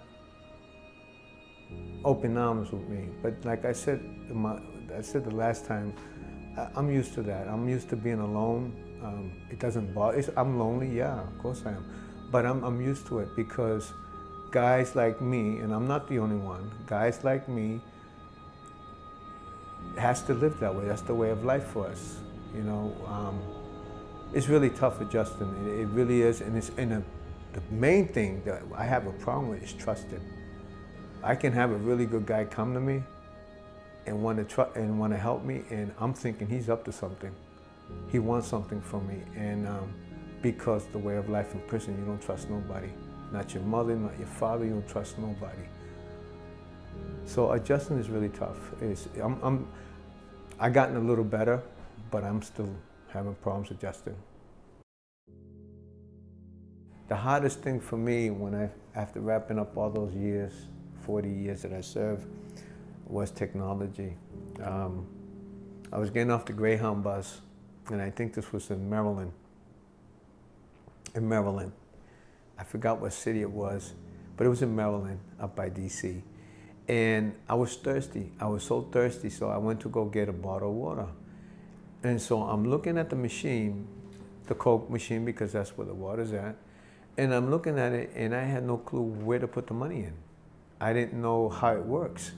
open arms with me. But like I said, the last time, I'm used to that. I'm used to being alone. It doesn't bother. I'm lonely, yeah, of course I am. But I'm used to it because guys like me, and I'm not the only one, guys like me has to live that way. That's the way of life for us, you know. It's really tough adjusting. It really is, and the main thing that I have a problem with is trusting. I can have a really good guy come to me and want to help me, and I'm thinking he's up to something. He wants something from me, and because the way of life in prison, you don't trust nobody. Not your mother, not your father, you don't trust nobody. So adjusting is really tough. I gotten a little better, but I'm still having problems adjusting. The hardest thing for me after wrapping up all those years, 40 years that I served, was technology. I was getting off the Greyhound bus, and I think this was in Maryland. I forgot what city it was, but it was in Maryland, up by DC. And I was thirsty. I was so thirsty, so I went to go get a bottle of water. And so I'm looking at the machine, the Coke machine, because that's where the water's at. And I'm looking at it, and I had no clue where to put the money in. I didn't know how it works.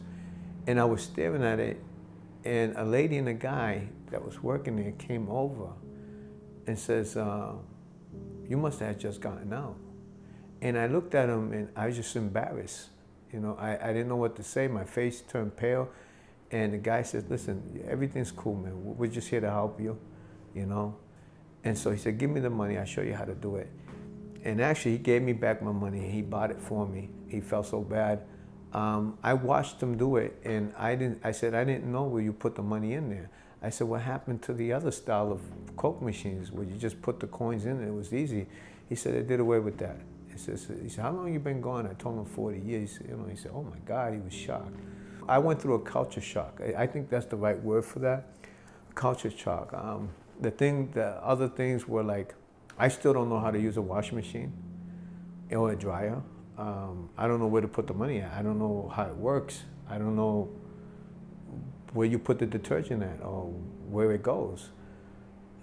And I was staring at it, and a lady and a guy that was working there came over and says, you must have just gotten out. And I looked at him, and I was just embarrassed. You know, I didn't know what to say. My face turned pale. And the guy says, listen, everything's cool, man. We're just here to help you, you know? And so he said, give me the money. I'll show you how to do it. And actually, he gave me back my money. He bought it for me. He felt so bad. I watched him do it, and I said, I didn't know where you put the money in there. I said, what happened to the other style of Coke machines where you just put the coins in and it was easy? He said, they did away with that. He said, how long you been going? I told him 40 years. He said, oh my God, he was shocked. I went through a culture shock. I think that's the right word for that, culture shock. The other things were like, I still don't know how to use a washing machine or a dryer. I don't know where to put the money at. I don't know how it works. I don't know where you put the detergent at or where it goes,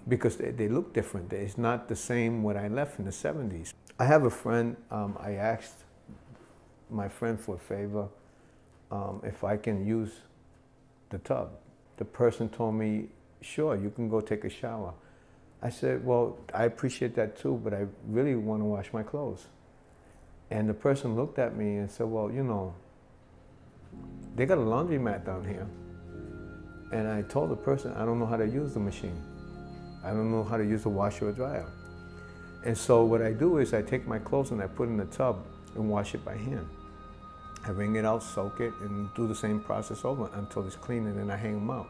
because they look different. It's not the same when I left in the 70s. I have a friend, I asked my friend for a favor, if I can use the tub. The person told me, sure, you can go take a shower. I said, well, I appreciate that too, but I really want to wash my clothes. And the person looked at me and said, well, they got a laundromat down here. And I told the person, I don't know how to use the machine. I don't know how to use a washer or dryer. And so what I do is I take my clothes and I put it in the tub and wash it by hand. I wring it out, soak it, and do the same process over until it's clean, and then I hang them out.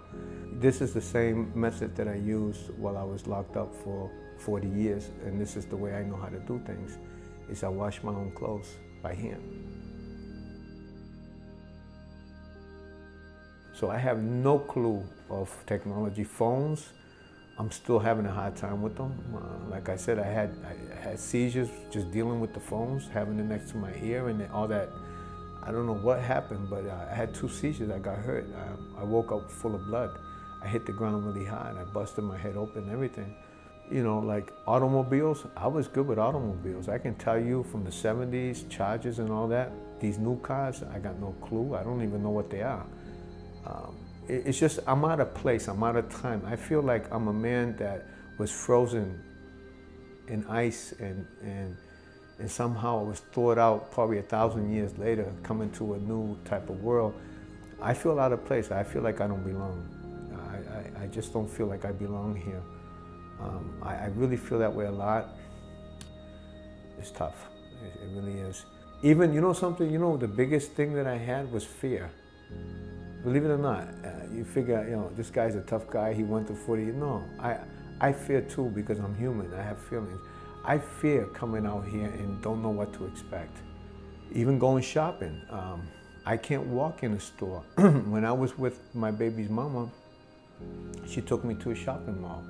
This is the same method that I used while I was locked up for 40 years, and this is the way I know how to do things, is I wash my own clothes by hand. So I have no clue of technology. Phones, I'm still having a hard time with them. Like I said, I had seizures just dealing with the phones, having it next to my ear and all that. I don't know what happened, but I had 2 seizures. I got hurt. I woke up full of blood. I hit the ground really hard. I busted my head open and everything. Like automobiles, I was good with automobiles. I can tell you from the 70s, Chargers and all that, these new cars, I got no clue. I don't even know what they are. It's just, I'm out of place, I'm out of time. I feel like I'm a man that was frozen in ice and somehow was thawed out probably 1,000 years later, coming to a new type of world. I feel out of place. I feel like I don't belong. I just don't feel like I belong here. I really feel that way a lot. It's tough, it really is. Even, something, the biggest thing that I had was fear. Believe it or not, you figure, this guy's a tough guy, he went to 40. No, I fear too, because I'm human, I have feelings. I fear coming out here and don't know what to expect. Even going shopping. I can't walk in a store. When I was with my baby's mama, she took me to a shopping mall.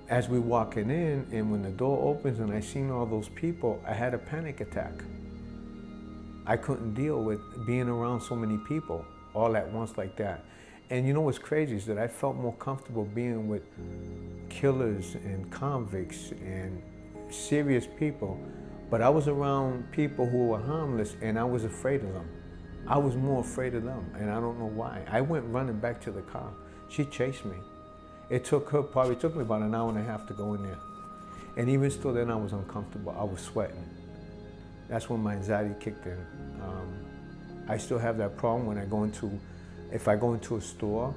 As we walking in, and when the door opens and I seen all those people, I had a panic attack. I couldn't deal with being around so many people all at once like that. And what's crazy is that I felt more comfortable being with killers and convicts and serious people, but I was around people who were harmless and I was afraid of them. I was more afraid of them, and I don't know why. I went running back to the car. She chased me. Probably took me about an hour and a half to go in there. And even still then, I was uncomfortable. I was sweating. That's when my anxiety kicked in. I still have that problem when if I go into a store,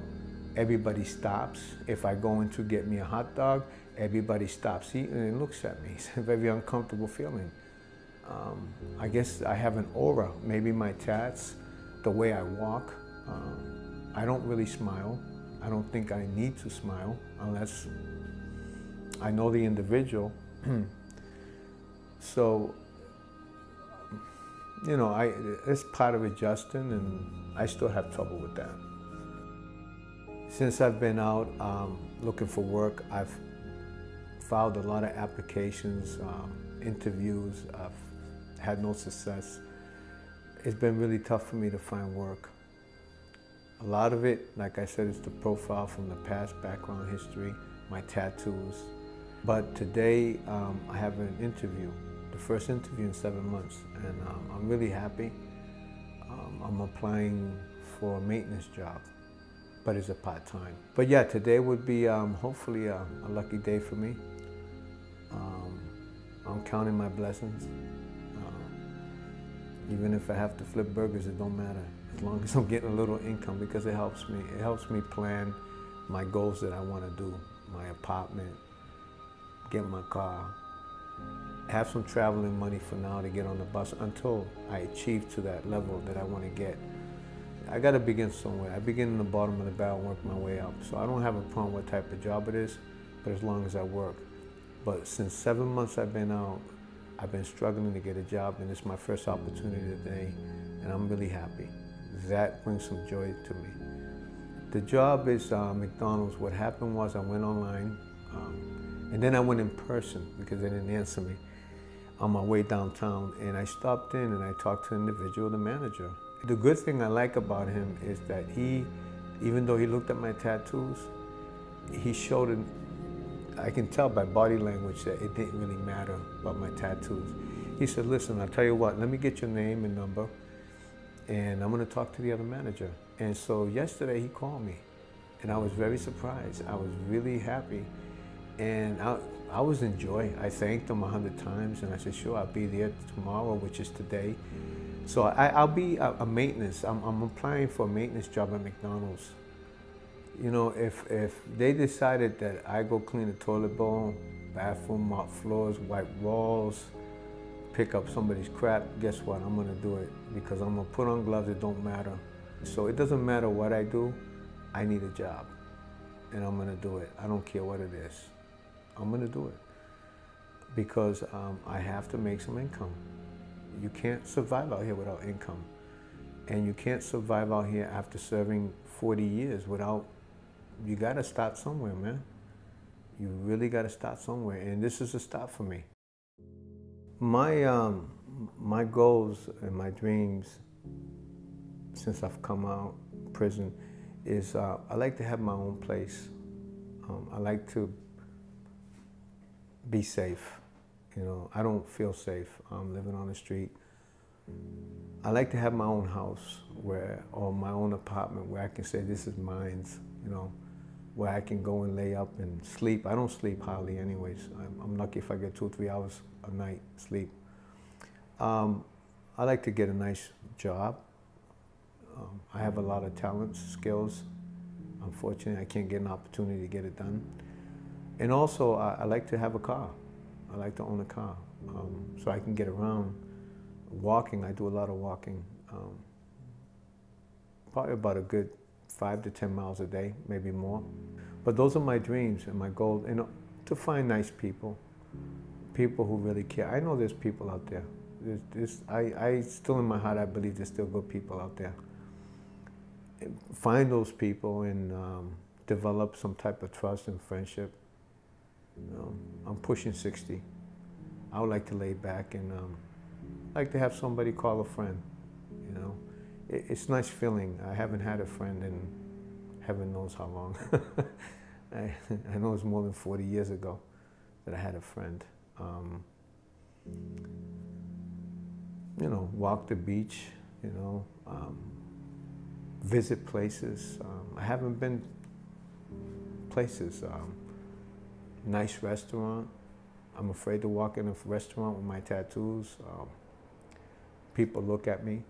everybody stops. If I go in to get me a hot dog, everybody stops eating and looks at me. It's a very uncomfortable feeling. I guess I have an aura, maybe my tats, the way I walk. I don't really smile. I don't think I need to smile unless I know the individual. So, it's part of adjusting, and I still have trouble with that. Since I've been out looking for work, I've filed a lot of applications, interviews. I've had no success. It's been really tough for me to find work. A lot of it, like I said, is the profile from the past, background history, my tattoos. But today, I have an interview, the first interview in 7 months, and I'm really happy. I'm applying for a maintenance job, but it's a part-time. But yeah, today would be hopefully a lucky day for me. I'm counting my blessings. Even if I have to flip burgers, it don't matter, as long as I'm getting a little income, because it helps me. It helps me plan my goals that I want to do, my apartment, get my car, have some traveling money for now to get on the bus until I achieve to that level that I want to get. I got to begin somewhere. I begin in the bottom of the barrel and work my way up. So I don't have a problem what type of job it is, but as long as I work. But since 7 months I've been out, I've been struggling to get a job, and it's my first opportunity today, and I'm really happy. That brings some joy to me. The job is McDonald's. What happened was I went online, and then I went in person because they didn't answer me on my way downtown, and I stopped in and I talked to the individual, the manager. The good thing I like about him is that he, even though he looked at my tattoos, he showed it. I can tell by body language that it didn't really matter about my tattoos. He said, listen, I'll tell you what, let me get your name and number, and I'm gonna talk to the other manager. And so yesterday he called me, and I was very surprised. I was really happy, and I was in joy. I thanked him 100 times, and I said, sure, I'll be there tomorrow, which is today. So I'll be a maintenance. I'm applying for a maintenance job at McDonald's. You know, if they decided that I go clean the toilet bowl, bathroom, mop floors, wipe walls, pick up somebody's crap, guess what? I'm gonna do it because I'm gonna put on gloves. It don't matter. So it doesn't matter what I do. I need a job, and I'm gonna do it. I don't care what it is. I'm gonna do it because I have to make some income. You can't survive out here without income, and you can't survive out here after serving 40 years without. You gotta start somewhere, man. You really gotta start somewhere, and this is a start for me. My goals and my dreams since I've come out of prison is I like to have my own place. I like to be safe. You know, I don't feel safe living on the street. I like to have my own house or my own apartment where I can say this is mine, you know, where I can go and lay up and sleep. I don't sleep hardly anyways. I'm lucky if I get 2 or 3 hours a night sleep. I like to get a nice job. I have a lot of talents, skills. Unfortunately, I can't get an opportunity to get it done. And also, I like to have a car. I like to own a car, so I can get around. Walking, I do a lot of walking. Probably about a good 5 to 10 miles a day, maybe more. But those are my dreams and my goals, and to find nice people, people who really care. I know there's people out there. I still in my heart, I believe there's still good people out there. Find those people and develop some type of trust and friendship. You know, I'm pushing 60. I would like to lay back and like to have somebody call a friend. You know, it's a nice feeling. I haven't had a friend in heaven knows how long. I know it's more than 40 years ago that I had a friend. You know, walk the beach, you know, visit places. I haven't been places. Nice restaurant. I'm afraid to walk in a restaurant with my tattoos. People look at me.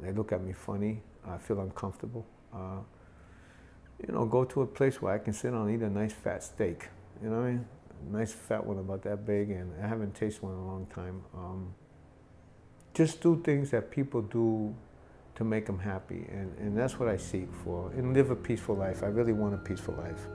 They look at me funny. I feel uncomfortable. You know, go to a place where I can sit down and eat a nice fat steak. You know what I mean? A nice fat one about that big, and I haven't tasted one in a long time. Just do things that people do to make them happy, and that's what I seek for. And live a peaceful life. I really want a peaceful life.